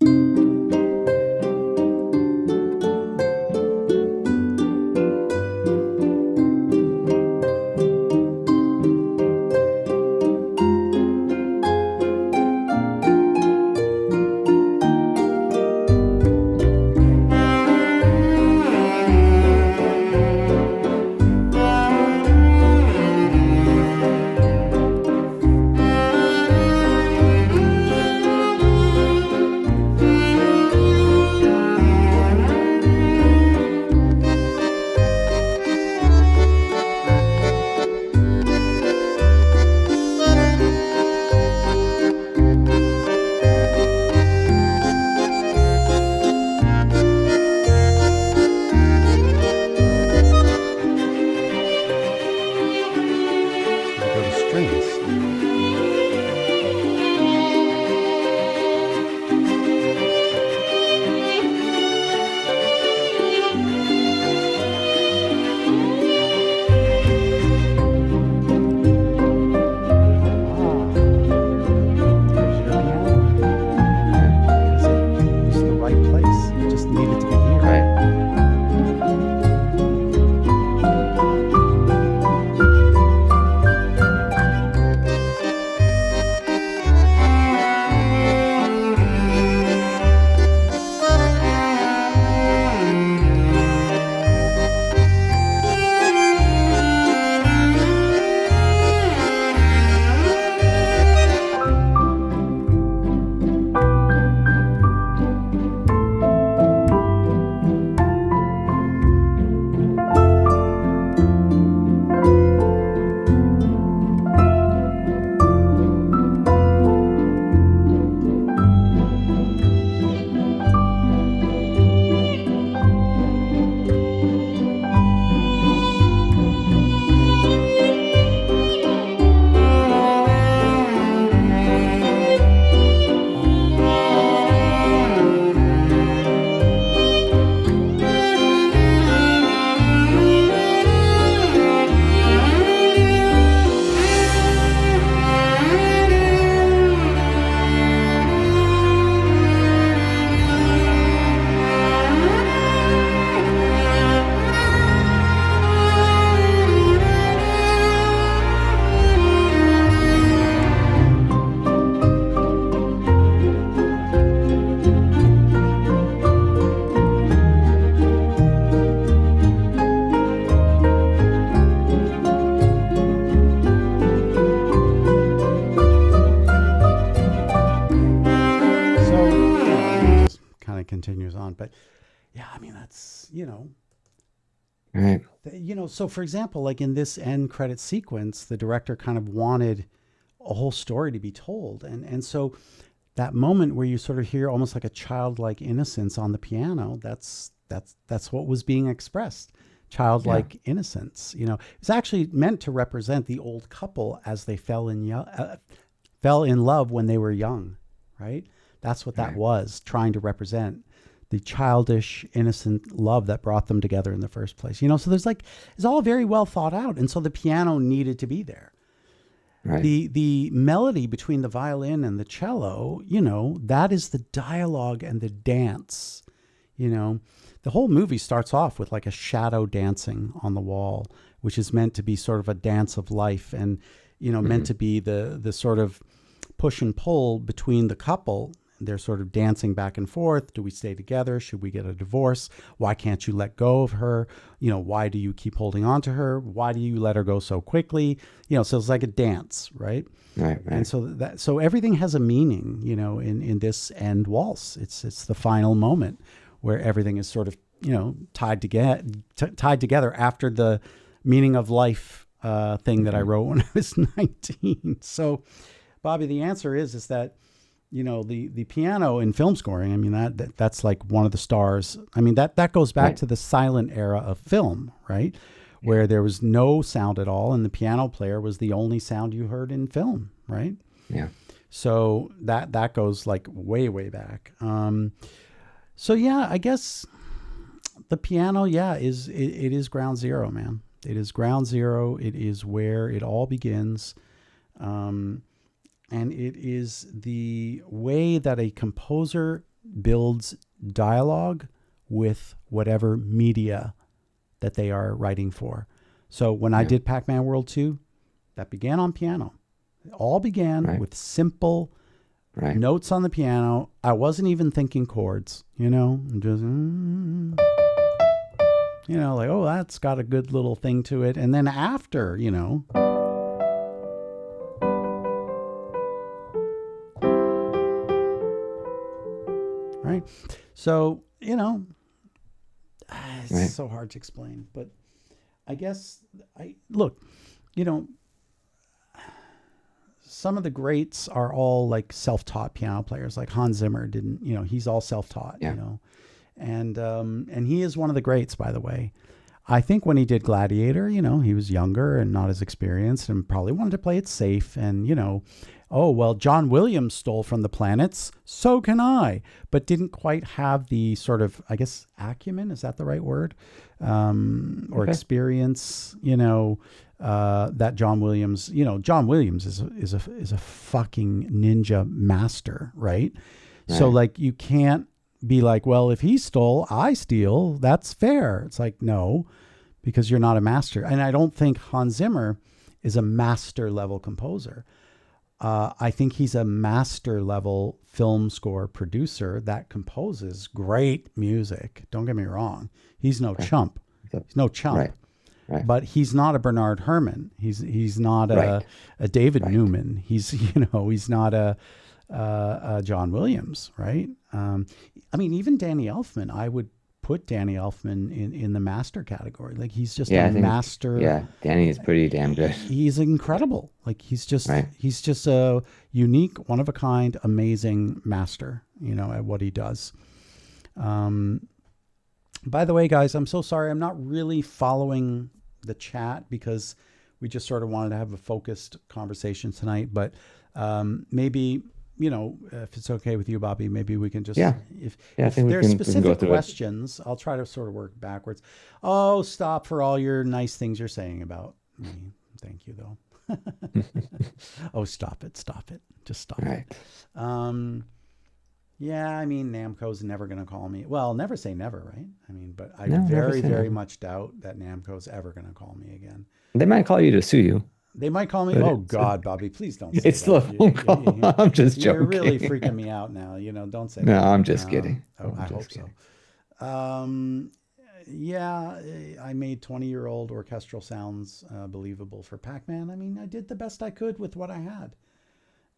on. But yeah, I mean, that's, Right. so for example, like in this end credit sequence, the director kind of wanted a whole story to be told. And so that moment where you sort of hear almost like a childlike innocence on the piano, that's what was being expressed. Yeah. Childlike innocence. It's actually meant to represent the old couple as they fell in love when they were young, right? That's what that Right. was trying to represent, the childish, innocent love that brought them together in the first place. So it's all very well thought out. And so the piano needed to be there. Right. The melody between the violin and the cello, that is the dialogue and the dance. The whole movie starts off with like a shadow dancing on the wall, which is meant to be sort of a dance of life, and meant Hmm. to be the sort of push and pull between the couple. They're sort of dancing back and forth. Do we stay together? Should we get a divorce? Why can't you let go of her? Why do you keep holding on to her? Why do you let her go so quickly? So it's like a dance, right? Right. And Right. so everything has a meaning, in this end waltz. It's the final moment where everything is sort of, tied together after the meaning of life thing that I Hmm. wrote when I was 19. So, Bobby, the answer is that the piano in film scoring. I mean that's like one of the stars. I mean that goes back Right. to the silent era of film, right? Yeah. Where there was no sound at all, and the piano player was the only sound you heard in film, right? Yeah. So that goes like way back. So yeah, I guess the piano, yeah, it is ground zero, man. It is ground zero. It is where it all begins. Um, and it is the way that a composer builds dialogue with whatever media that they are writing for. So when I Yeah. did Pac-Man World 2, that began on piano. It all began Right. with simple Right. notes on the piano. I wasn't even thinking chords, just, like, oh, that's got a good little thing to it. And then after, right? So, it's Right. so hard to explain, but I guess I look, you know, some of the greats are all like self-taught piano players. Like Hans Zimmer didn't, he's all self-taught, Yeah. and he is one of the greats, by the way. I think when he did Gladiator, he was younger and not as experienced and probably wanted to play it safe. And, oh, well, John Williams stole from the planets. So can I, but didn't quite have the sort of, I guess, acumen. Is that the right word? Or Okay. experience, that John Williams, John Williams is a fucking ninja master, right? So Right. like you can't be like, well, if he stole, I steal. That's fair. It's like, no, because you're not a master. And I don't think Hans Zimmer is a master level composer. I think he's a master level film score producer that composes great music. Don't get me wrong. He's no Okay. chump. So, He's no chump. right. Right. But he's not a Bernard Herrmann. He's not Right. a David Right. Newman. He's not a John Williams, right? I mean, even Danny Elfman, I would put Danny Elfman in the master category. Like he's just a Yeah, I think, master. yeah, Danny is pretty damn good. He's incredible. Like Right. he's just a unique, one of a kind, amazing master. At what he does. By the way, guys, I'm so sorry. I'm not really following the chat because we just sort of wanted to have a focused conversation tonight. But maybe, if it's okay with you, Bobby, maybe we can just, Yeah. Yeah, I if think there are we can go specific through it. questions, I'll try to sort of work backwards. Oh, stop for all your nice things you're saying about me. Thank you, though. Oh, stop it. Stop it. Just stop Right. it. Yeah, I mean, Namco's never going to call me. Well, never say never, right? I mean, but I No, never very, say very never. much doubt that Namco's ever going to call me again. They might call you to sue you, They might call me. but Oh God, Bobby, please don't say it's still a that. phone call. I'm just You're really joking. freaking me out now. Don't say No, that. I'm just kidding. Oh, I'm I just hope kidding. so. Yeah, I made 20-year-old orchestral sounds believable for Pac-Man. I mean, I did the best I could with what I had.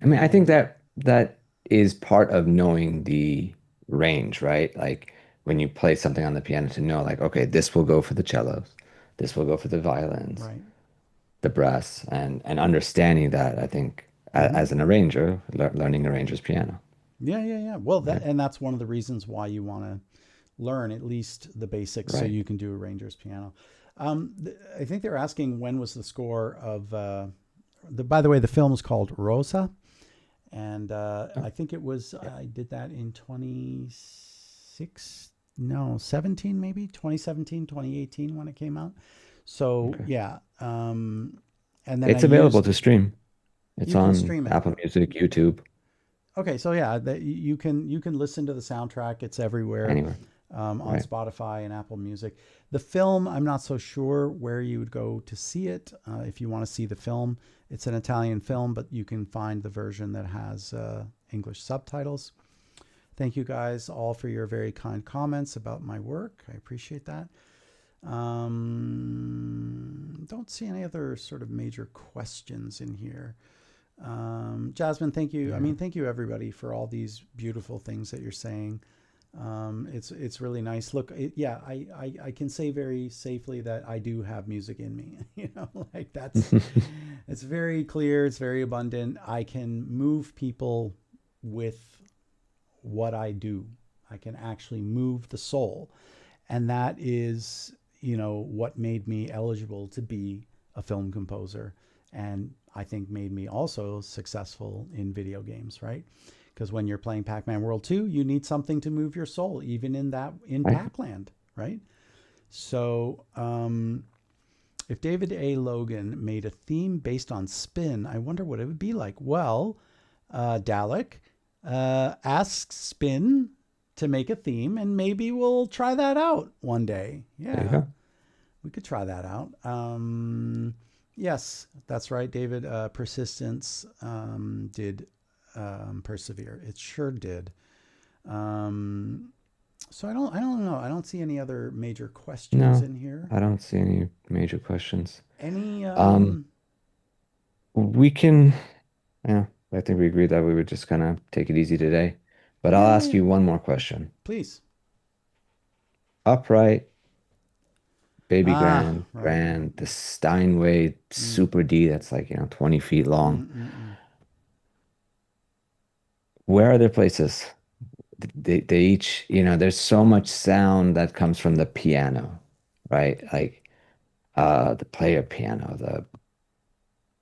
I mean, I think And that is part of knowing the range, right? Like when you play something on the piano to know like, okay, this will go for the cellos, this will go for the violins, Right. the brass, and understanding that, I think Hmm. as an arranger, learning arranger's piano, Yeah, yeah, yeah. Well, right? that's one of the reasons why you want to learn at least the basics so Right. you can do a ranger's piano. I think they're asking when was the score of by the way, the film is called Rosa, and Oh, I think it was yeah. I did that in no 17 maybe 2017 2018 when it came out. So Okay. yeah, and then I It's available used to stream. It's you can on stream it. Apple Music, YouTube, Okay, so yeah, you can listen to the soundtrack. It's everywhere anywhere. on Right. Spotify and Apple Music. The film, I'm not so sure where you would go to see it. If you want to see the film, it's an Italian film, but you can find the version that has English subtitles. Thank you guys all for your very kind comments about my work. I appreciate that. Don't see any other sort of major questions in here. Jasmine, thank you. I Yeah. mean, thank you everybody for all these beautiful things that you're saying. It's really nice. Look, yeah, I can say very safely that I do have music in me. You know, like that's it's very clear. It's very abundant. I can move people with what I do. I can actually move the soul, and that is, you know, what made me eligible to be a film composer, and I think made me also successful in video games, right? Because when you're playing Pac-Man World 2, you need something to move your soul, even in Right. Pac-Land, right? So, if David A. Logan made a theme based on spin, I wonder what it would be like. Well, Dalek, ask Spin to make a theme, and maybe we'll try that out one day. There you Yeah, go. we could try that out. Yes, that's right, David. Persistence did persevere. It sure did. Um, so I don't know. I don't see any other major questions No, in here. I don't see any major questions. Any? Um, we can, yeah, I think we agreed that we would just kind of take it easy today. But I'll Yeah, yeah, ask yeah. you one more question. Please. Upright, baby Ah, grand, right. grand, the Steinway Mm, Super D that's like, 20 feet long. mm, mm, mm. Where are their places? They each, there's so much sound that comes from the piano, right? Like the player piano, the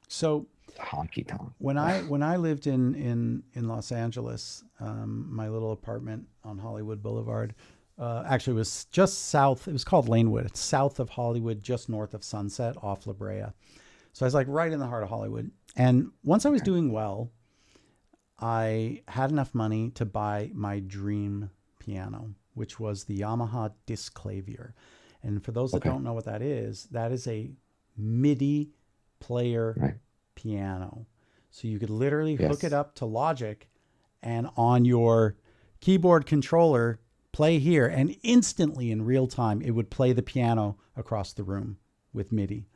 So honky tonk. when I lived in Los Angeles, my little apartment on Hollywood Boulevard, actually was just south. It was called Lanewood. It's south of Hollywood, just north of Sunset, off La Brea. So I was like right in the heart of Hollywood. And once I was Okay. doing well, I had enough money to buy my dream piano, which was the Yamaha Disclavier. And for those that Okay. don't know what that is a MIDI player Right. piano. So you could literally hook it Yes. up to Logic and on your keyboard controller, play here, and instantly in real time, it would play the piano across the room with MIDI.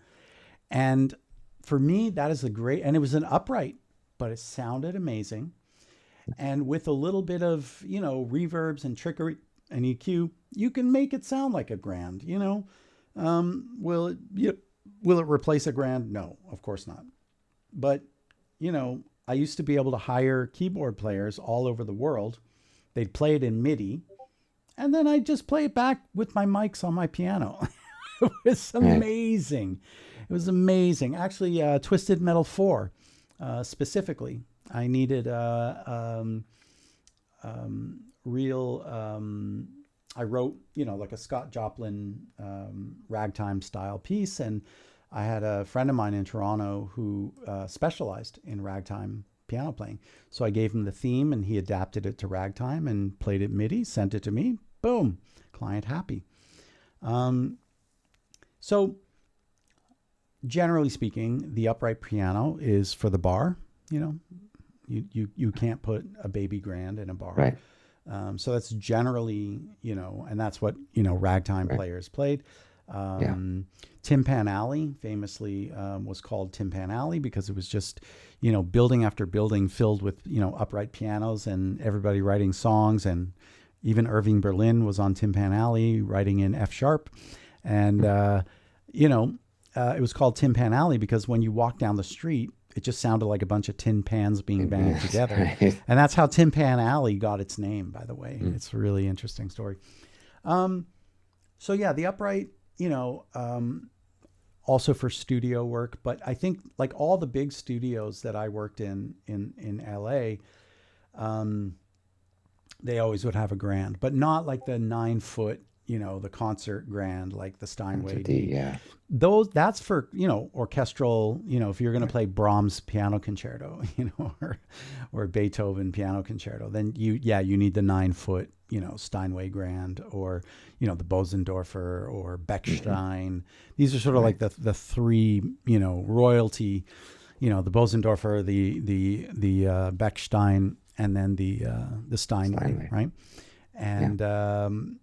And for me, that is a great, and it was an upright, but it sounded amazing. And with a little bit of, reverbs and trickery and EQ, you can make it sound like a grand. Will it replace a grand? No, of course not. But, I used to be able to hire keyboard players all over the world. They'd play it in MIDI, and then I'd just play it back with my mics on my piano. It was Right. amazing. It was amazing. Actually, Twisted Metal 4, specifically, I needed real. I wrote, like a Scott Joplin ragtime style piece, and I had a friend of mine in Toronto who specialized in ragtime piano playing. So I gave him the theme, and he adapted it to ragtime and played it MIDI, sent it to me. Boom, client happy. Um, so generally speaking, the upright piano is for the bar. You know, you can't put a baby grand in a bar. Right. So that's generally, and that's what, ragtime Right. players played. Yeah. Tin Pan Alley famously was called Tin Pan Alley because it was just, building after building filled with, upright pianos and everybody writing songs and, Even Irving Berlin was on Tin Pan Alley writing in F sharp. And, you know, it was called Tin Pan Alley because when you walk down the street, it just sounded like a bunch of tin pans being banged together. Right. And that's how Tin Pan Alley got its name, by the way. It's a really interesting story. So yeah, the upright, you know, also for studio work, but I think like all the big studios that I worked in LA, they always would have a grand, but not like the 9 foot, you know, the concert grand, like the Steinway D. Yeah. Those, that's for, you know, orchestral, you know, if you're going to play Brahms piano concerto, you know, or Beethoven piano concerto, then you need the 9 foot, you know, Steinway grand, or, you know, the Bosendorfer or Bechstein. These are sort of like the three, you know, royalty, you know, the Bosendorfer, the Bechstein, and then the Steinway, right? And,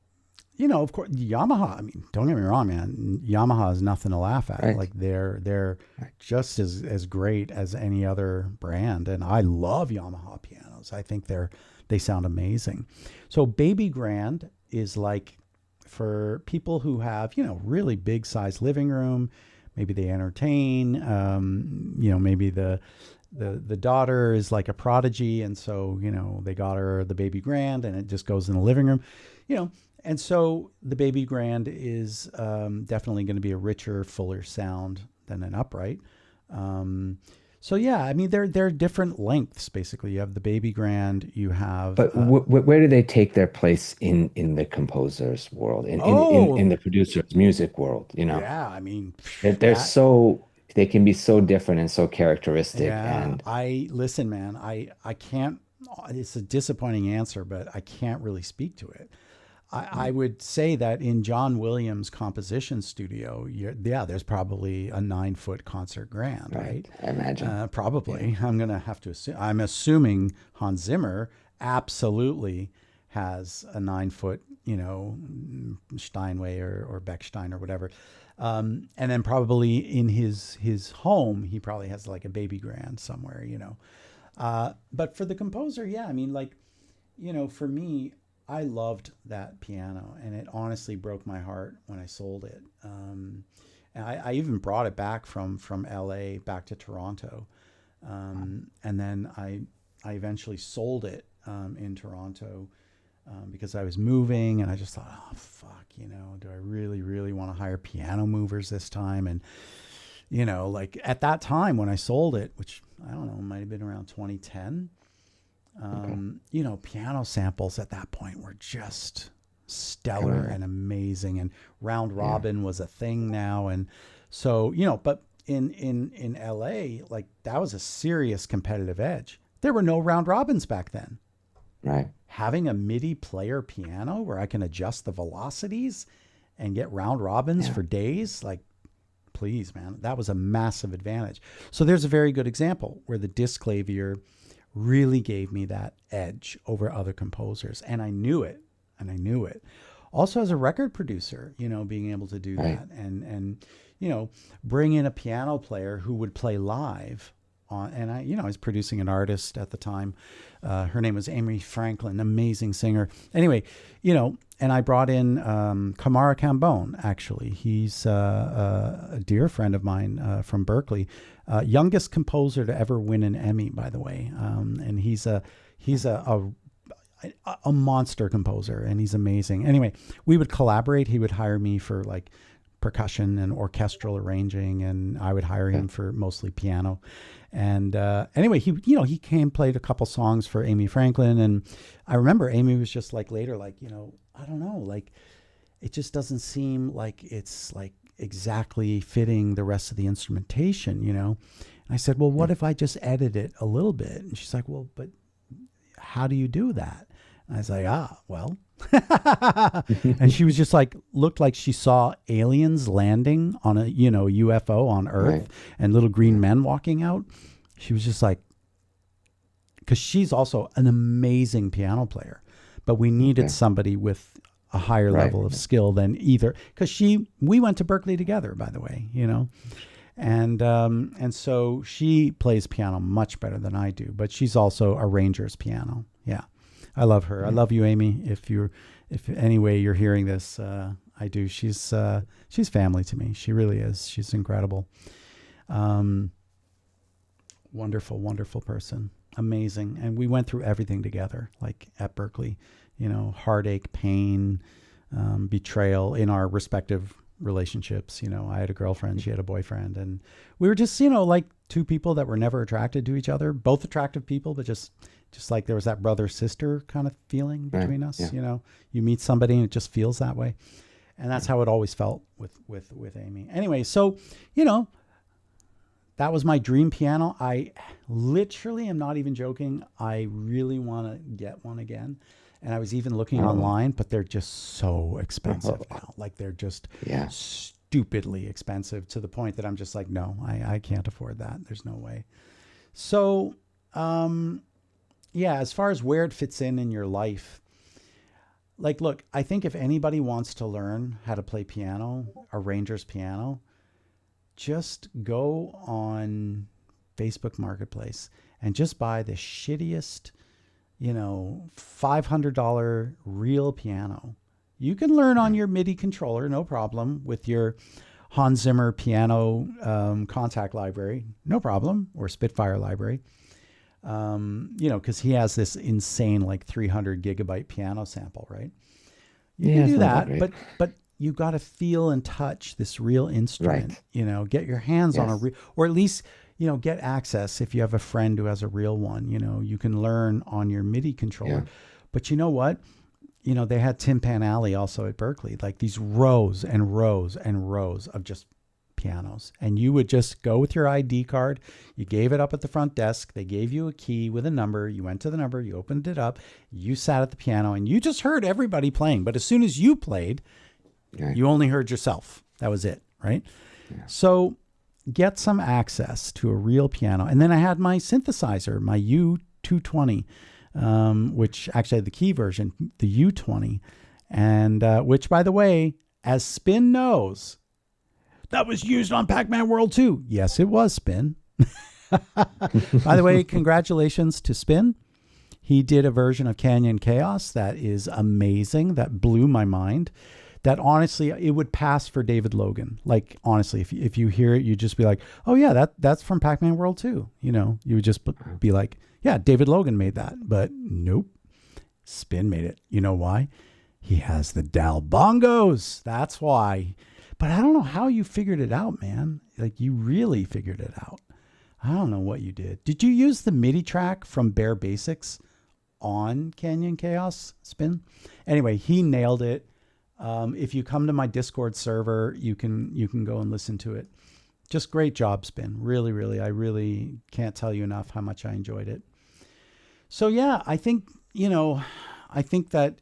you know, of course, Yamaha, I mean, don't get me wrong, man. Yamaha is nothing to laugh at. Right. Like they're just as great as any other brand. And I love Yamaha pianos. I think they sound amazing. So Baby Grand is like for people who have, you know, really big size living room. Maybe they entertain, you know, maybe the daughter is like a prodigy. And so, you know, they got her the Baby Grand and it just goes in the living room, you know. And so the Baby Grand is definitely going to be a richer, fuller sound than an upright. So yeah, I mean, they're different lengths. Basically, you have the Baby Grand. You have. But where do they take their place in the composer's world, in the producer's music world? You know, yeah, I mean, they're so, they can be so different and so characteristic. yeah, And listen, man. I can't. It's a disappointing answer, but I can't really speak to it. I would say that in John Williams' composition studio, there's probably a 9 foot concert grand, right? I imagine. Probably. Yeah. I'm going to have to assume. I'm assuming Hans Zimmer absolutely has a 9 foot, you know, Steinway or Bechstein or whatever. And then probably in his home, he probably has like a Baby Grand somewhere, you know. But for the composer, yeah, I mean, like, you know, for me, I loved that piano, and it honestly broke my heart when I sold it. And I even brought it back from LA back to Toronto. And then I eventually sold it in Toronto because I was moving, and I just thought, oh, fuck, you know, do I really, really want to hire piano movers this time? And, you know, like at that time when I sold it, which I don't know, might have been around 2010, you know, piano samples at that point were just stellar and amazing, and round robin was a thing now. And so, you know, but in LA, like that was a serious competitive edge. There were no round robins back then. Right. Having a MIDI player piano where I can adjust the velocities and get round robins for days, like, please, man, that was a massive advantage. So there's a very good example where the disc clavier really gave me that edge over other composers. And I knew it. Also as a record producer, you know, being able to do that and, you know, bring in a piano player who would play live on, and I was producing an artist at the time. Her name was Amy Franklin, amazing singer. Anyway, you know, and I brought in Kamara Cambone, actually. He's a dear friend of mine from Berkeley. Youngest composer to ever win an Emmy, by the way. And he's a monster composer, and he's amazing. Anyway, we would collaborate. He would hire me for like percussion and orchestral arranging, and I would hire him for mostly piano. And anyway, he came, played a couple songs for Amy Franklin, and I remember Amy was just like later, like, you know, I don't know, like it just doesn't seem like it's like exactly fitting the rest of the instrumentation, you know. And I said, well, what if I just edit it a little bit? And she's like, well, but how do you do that? And I was like, well. And she was just like, looked like she saw aliens landing on a, you know, UFO on Earth and little green men walking out. She was just like, because she's also an amazing piano player, but we needed somebody with a higher level of skill than either, because we went to Berkeley together, by the way, you know. And so she plays piano much better than I do, but she's also arranger's piano. Yeah. I love her. I Yeah. love you, Amy. If anyway you're hearing this, I do. She's family to me. She really is. She's incredible. Um, Wonderful, wonderful person. Amazing. And we went through everything together, like at Berkeley, heartache, pain, betrayal in our respective relationships. I had a girlfriend, she had a boyfriend, and we were just, like two people that were never attracted to each other, both attractive people, but just like there was that brother sister kind of feeling Right. between us. Yeah. You meet somebody and it just feels that way. And that's how it always felt with Amy. Anyway, so, that was my dream piano. I literally am not even joking. I really want to get one again. And I was even looking Oh. online, but they're just so expensive now. Like they're just Yeah. stupidly expensive to the point that I'm just like, no, I can't afford that. There's no way. So, yeah, as far as where it fits in your life, like, look, I think if anybody wants to learn how to play piano, arranger's piano, just go on Facebook Marketplace and just buy the shittiest, $500 real piano. You can learn on your MIDI controller, no problem, with your Hans Zimmer piano contact library, no problem, or Spitfire library. Because he has this insane, like 300 gigabyte piano sample, right? You can do it's not that, but you got to feel and touch this real instrument, get your hands on a real, or at least, get access. If you have a friend who has a real one, you can learn on your MIDI controller. Yeah. But you know what? They had Tim Panelli also at Berkeley, like these rows and rows and rows of just pianos. And you would just go with your ID card. You gave it up at the front desk. They gave you a key with a number. You went to the number, you opened it up, you sat at the piano, and you just heard everybody playing. But as soon as you played, you only heard yourself. That was it, right? Yeah. So get some access to a real piano. And then I had my synthesizer, my U220, which actually had the key version, the U20, and which, by the way, as Spin knows, that was used on Pac-Man World 2. Yes, it was, Spin. By the way, congratulations to Spin. He did a version of Canyon Chaos that is amazing, that blew my mind. That honestly, it would pass for David Logan. Like, honestly, if you hear it, you'd just be like, oh yeah, that's from Pac-Man World 2. You would just be like, yeah, David Logan made that. But nope, Spin made it. You know why? He has the Dal bongos. That's why. But I don't know how you figured it out, man. Like, you really figured it out. I don't know what you did. Did you use the MIDI track from Bare Basics on Canyon Chaos, Spin? Anyway, he nailed it. If you come to my Discord server, you can go and listen to it. Just great job, Spin. Really, really, I really can't tell you enough how much I enjoyed it. So yeah, I think that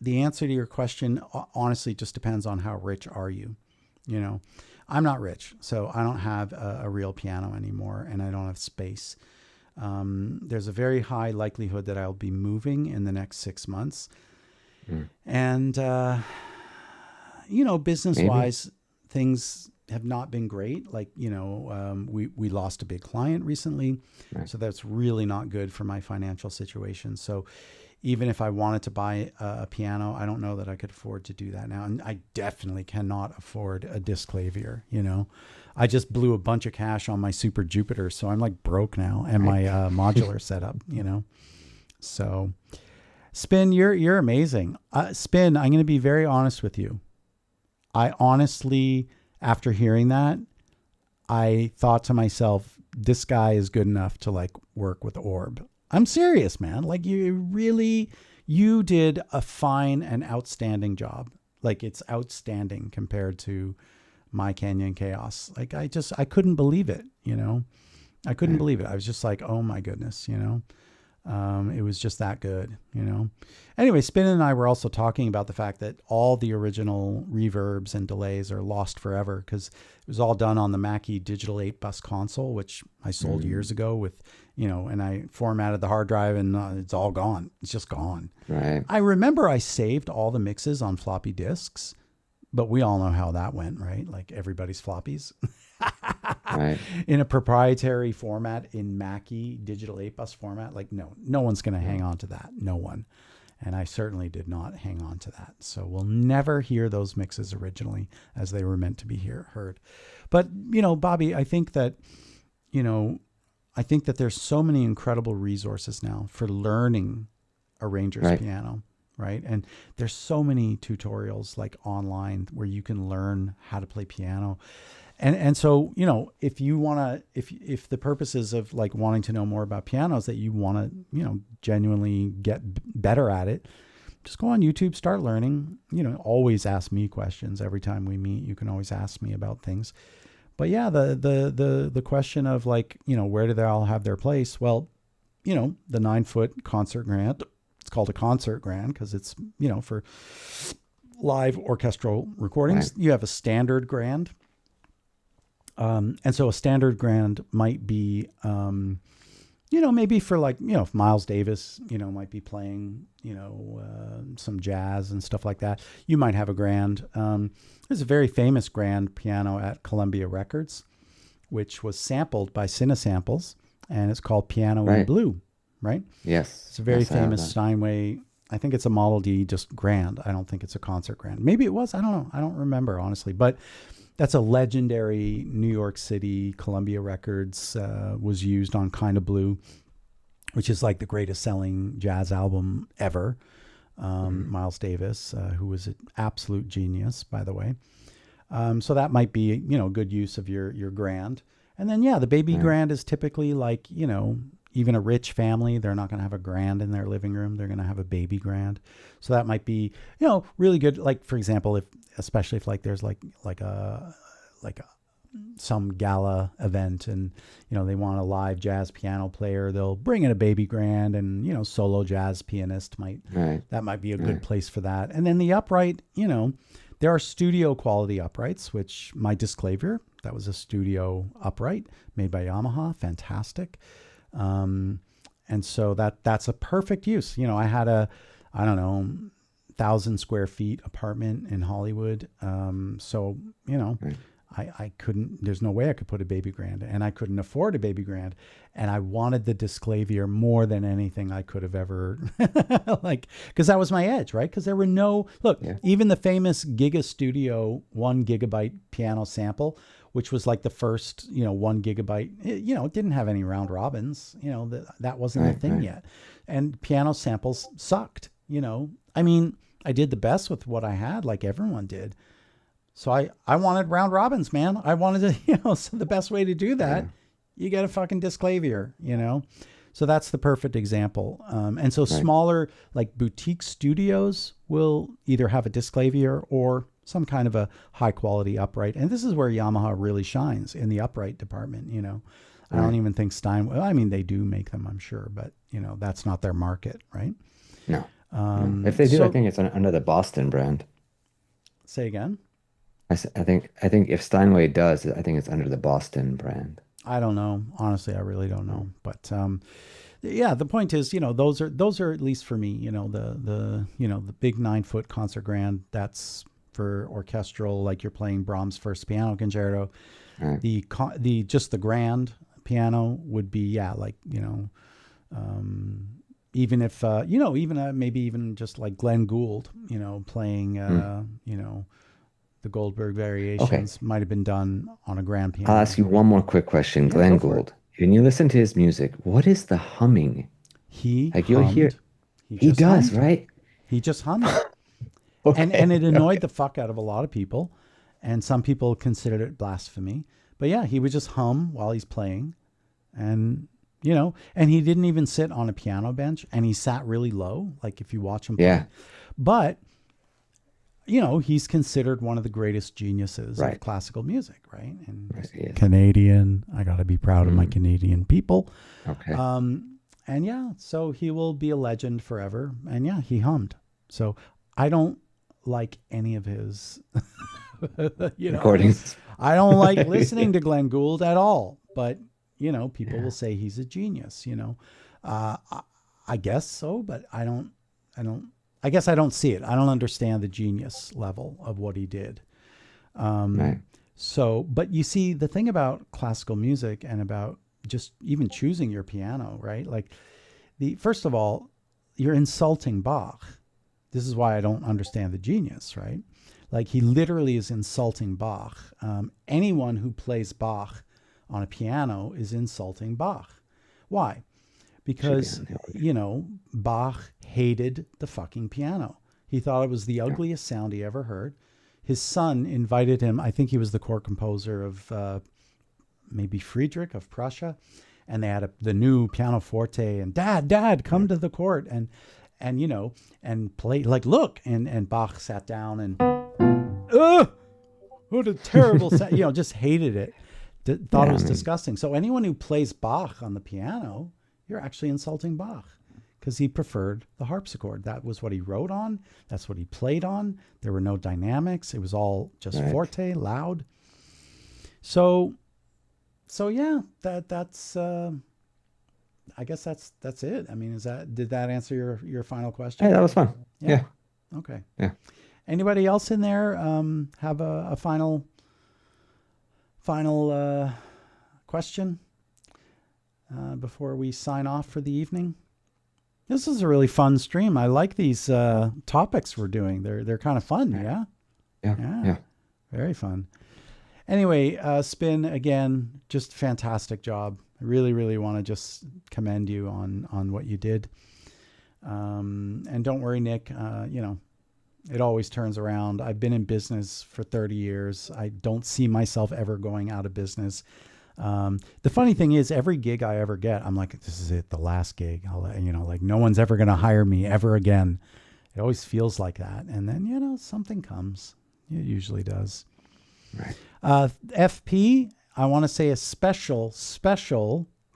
the answer to your question honestly just depends on how rich are you. I'm not rich, so I don't have a real piano anymore, and I don't have space. There's a very high likelihood that I'll be moving in the next 6 months. And, business-wise, things have not been great. Like, we lost a big client recently. Right. So that's really not good for my financial situation. So even if I wanted to buy a piano, I don't know that I could afford to do that now. And I definitely cannot afford a disc clavier. I just blew a bunch of cash on my Super Jupiter. So I'm like broke now, and my modular setup, so... Spin, you're amazing. Spin, I'm going to be very honest with you. I honestly, after hearing that, I thought to myself, this guy is good enough to like work with Orb. I'm serious, man. Like you did a fine and outstanding job. Like it's outstanding compared to my Canyon Chaos. Like I couldn't believe it, I couldn't believe it. I was just like, oh my goodness, it was just that good, Anyway, Spin and I were also talking about the fact that all the original reverbs and delays are lost forever because it was all done on the Mackie Digital 8 bus console, which I sold years ago with, and I formatted the hard drive and it's all gone. It's just gone. Right. I remember I saved all the mixes on floppy disks, but we all know how that went, right? Like everybody's floppies. Right. in a proprietary format in Mackie digital 8 bus format. Like, no one's going to hang on to that. No one. And I certainly did not hang on to that. So we'll never hear those mixes originally as they were meant to be heard. But, Bobby, I think that there's so many incredible resources now for learning arranger's Right. piano, right? And there's so many tutorials like online where you can learn how to play piano. And so, if you want to, if the purposes of like wanting to know more about pianos that you want to, genuinely get better at it, just go on YouTube, start learning, always ask me questions every time we meet. You can always ask me about things. But yeah, the question of like, where do they all have their place? Well, the 9-foot concert grand, it's called a concert grand because it's, for live orchestral recordings. Right. You have a standard grand. And so a standard grand might be, maybe for like, if Miles Davis, might be playing, some jazz and stuff like that, you might have a grand. There's a very famous grand piano at Columbia Records, which was sampled by Cinesamples, and it's called Piano in Right. Blue, right? Yes. It's a very Yes, I have famous that. Steinway. I think it's a Model D, just grand. I don't think it's a concert grand. Maybe it was. I don't know. I don't remember, honestly. But that's a legendary New York City Columbia Records, was used on Kinda Blue, which is like the greatest selling jazz album ever. Miles Davis, who was an absolute genius, by the way. So that might be, good use of your grand. And then, the baby Right. grand is typically like, even a rich family, they're not going to have a grand in their living room. They're going to have a baby grand. So that might be, really good. Like, for example, especially if like there's like some gala event and, they want a live jazz piano player, they'll bring in a baby grand and, solo jazz pianist Right. that might be a good Right. place for that. And then the upright, there are studio quality uprights, which my Disclavier, that was a studio upright made by Yamaha. Fantastic. And so that's a perfect use. I had I don't know, 1,000 square feet apartment in Hollywood. So, Right. I couldn't, there's no way I could put a baby grand, and I couldn't afford a baby grand. And I wanted the Disclavier more than anything I could have ever, because that was my edge, right? Because there were Yeah. even the famous Giga Studio 1 gigabyte piano sample, which was like the first, 1 gigabyte, it didn't have any round robins, that wasn't a Right. thing Right. yet. And piano samples sucked, I mean, I did the best with what I had, like everyone did. So I wanted round robins, man. I wanted to, so the best way to do that, Yeah. you get a fucking Disclavier, So that's the perfect example. And so Right. smaller, like boutique studios will either have a Disclavier or some kind of a high quality upright. And this is where Yamaha really shines, in the upright department, I don't Right. even think Steinway, I mean, they do make them, I'm sure, but that's not their market, right? No. No. If they do, I think it's under the Boston brand. Say again. I think if Steinway does, I think it's under the Boston brand. I don't know. Honestly, I really don't know. But yeah, the point is, those are at least for me, the big 9-foot concert grand, that's for orchestral, like you're playing Brahms' first piano concerto. Right. The just the grand piano would be, like, even if maybe even just like Glenn Gould, playing the Goldberg variations might have been done on a grand piano. I'll ask you one more quick question. Yeah, Glenn go for it. Gould, when you listen to his music, what is the humming? He Like you'll hear, hummed. he just does, hummed. right? He just hummed. Okay. And it annoyed the fuck out of a lot of people. And some people considered it blasphemy. But yeah, he would just hum while he's playing. And, and he didn't even sit on a piano bench, and he sat really low, like if you watch him play. Yeah. But, he's considered one of the greatest geniuses of Right. classical music, right? And Right, he is. Canadian. I got to be proud of my Canadian people. Okay. And yeah, so he will be a legend forever. And yeah, he hummed. So I don't like any of his Recordings. I don't like listening to Glenn Gould at all. But people will say he's a genius. I guess so, but I guess I don't see it. I don't understand the genius level of what he did. Right. So, but you see, the thing about classical music and about just even choosing your piano, right? Like, first of all, you're insulting Bach. This is why I don't understand the genius, right? Like, he literally is insulting Bach. Anyone who plays Bach on a piano is insulting Bach. Why? Because, Bach hated the fucking piano. He thought it was the ugliest sound he ever heard. His son invited him, I think he was the court composer of maybe Friedrich of Prussia, and they had the new pianoforte, and dad, come to the court and play, like, look, and Bach sat down and, what a terrible sound, just hated it, thought it was disgusting. So anyone who plays Bach on the piano, you're actually insulting Bach, because he preferred the harpsichord. That was what he wrote on. That's what he played on. There were no dynamics. It was all just forte, loud. So yeah, that's I guess that's it. I mean, did that answer your final question? Hey, that was fun. Yeah. Okay. Yeah. Anybody else in there have a final question before we sign off for the evening? This is a really fun stream. I like these topics we're doing. They're kind of fun. Yeah. Yeah. Very fun. Anyway, Spin, again, just fantastic job. I really, really want to just commend you on what you did. And don't worry, Nick, it always turns around. I've been in business for 30 years. I don't see myself ever going out of business. The funny thing is, every gig I ever get, I'm like, this is it, the last gig. Like, no one's ever going to hire me ever again. It always feels like that. And then, something comes. It usually does. Right. FP, I want to say a special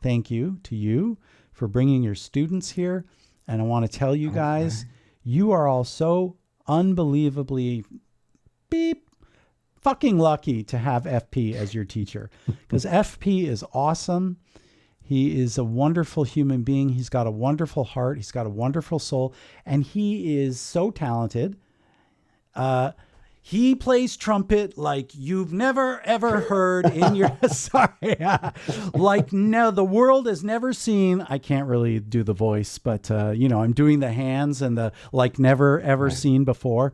thank you to you for bringing your students here. And I want to tell you guys, you are all so unbelievably fucking lucky to have FP as your teacher, because FP is awesome. He is a wonderful human being. He's got a wonderful heart. He's got a wonderful soul, and he is so talented. He plays trumpet like you've never, ever heard in your, like, no, the world has never seen, I can't really do the voice, but, I'm doing the hands and the, like, never, ever seen before.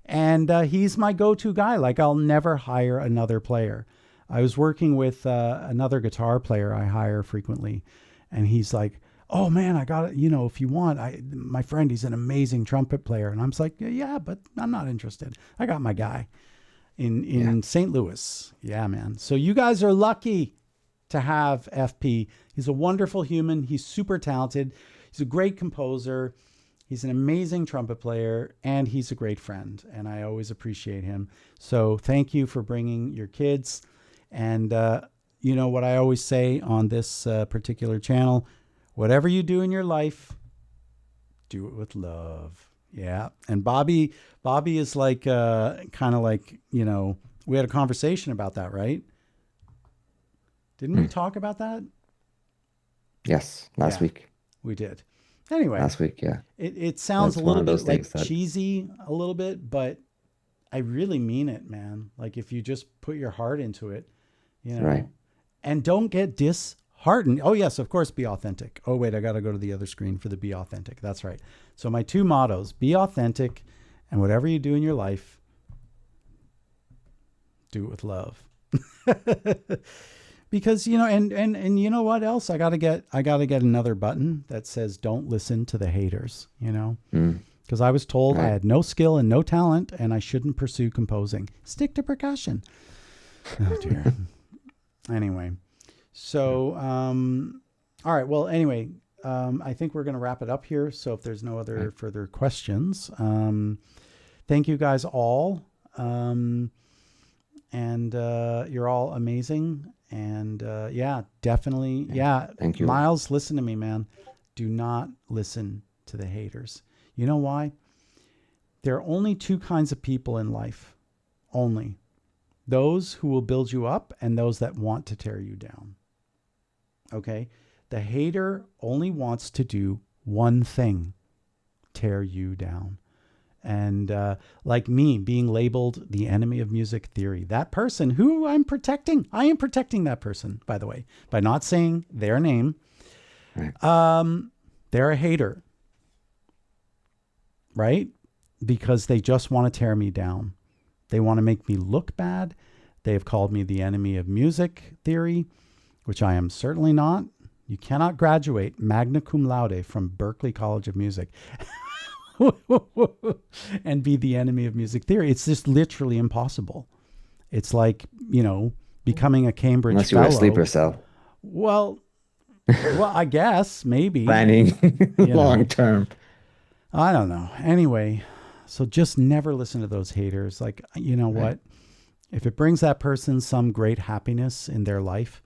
And he's my go-to guy. Like, I'll never hire another player. I was working with another guitar player I hire frequently, and he's like, oh man, I got it. If you want, my friend, he's an amazing trumpet player. And I'm just like, yeah, but I'm not interested. I got my guy in St. Louis. Yeah, man. So you guys are lucky to have FP. He's a wonderful human. He's super talented. He's a great composer. He's an amazing trumpet player, and he's a great friend. And I always appreciate him. So thank you for bringing your kids. And what I always say on this particular channel, whatever you do in your life, do it with love. Yeah. And Bobby is like, kind of like, we had a conversation about that, right? Didn't we talk about that? Yes. Last week. We did. Anyway. Last week, yeah. It sounds That's a little bit like that... cheesy a little bit, but I really mean it, man. Like, if you just put your heart into it, Right. And don't get disheartened. Oh, yes, of course, be authentic. Oh, wait, I got to go to the other screen for the be authentic. That's right. So my two mottos, be authentic, and whatever you do in your life, do it with love. Because, and you know what else? I got to get another button that says, don't listen to the haters, because I was told I had no skill and no talent, and I shouldn't pursue composing. Stick to percussion. Oh, dear. Anyway, so, all right. Well, anyway, I think we're going to wrap it up here. So if there's no other further questions, thank you guys all. And you're all amazing. And definitely. Yeah. Thank you. Miles, listen to me, man. Do not listen to the haters. You know why? There are only two kinds of people in life. Only. Those who will build you up and those that want to tear you down. Okay? The hater only wants to do one thing, tear you down. And like me being labeled the enemy of music theory, that person who I'm protecting, I am protecting that person, by the way, by not saying their name. Right. They're a hater, right? Because they just want to tear me down. They want to make me look bad. They have called me the enemy of music theory, which I am certainly not. You cannot graduate magna cum laude from Berklee College of Music and be the enemy of music theory. It's just literally impossible. It's like, becoming a Cambridge Unless you fellow. were a sleeper cell. Well, I guess maybe. Planning long term. I don't know. Anyway, so just never listen to those haters. Like, you know what? If it brings that person some great happiness in their life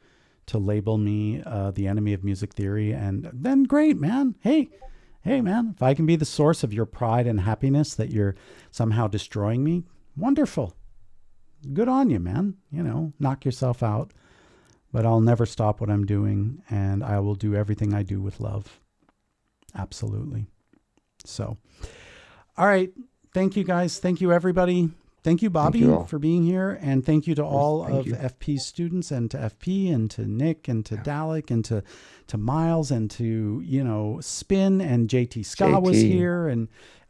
to label me the enemy of music theory, and then great, man. Hey, man, if I can be the source of your pride and happiness that you're somehow destroying me, wonderful. Good on you, man. Knock yourself out. But I'll never stop what I'm doing, and I will do everything I do with love. Absolutely. So, all right. Thank you, guys. Thank you, everybody. Thank you, Bobby, for being here. And thank you to all of FP's students, and to FP, and to Nick, and to Dalek, and to Miles, and to, Spin, and JT Scott was here,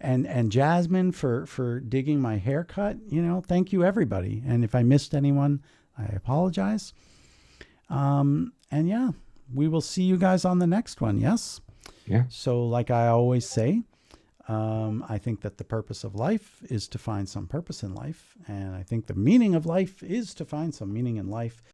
and Jasmine for digging my haircut. Thank you, everybody. And if I missed anyone, I apologize. And yeah, we will see you guys on the next one. Yes. Yeah. So like I always say, I think that the purpose of life is to find some purpose in life. And I think the meaning of life is to find some meaning in life.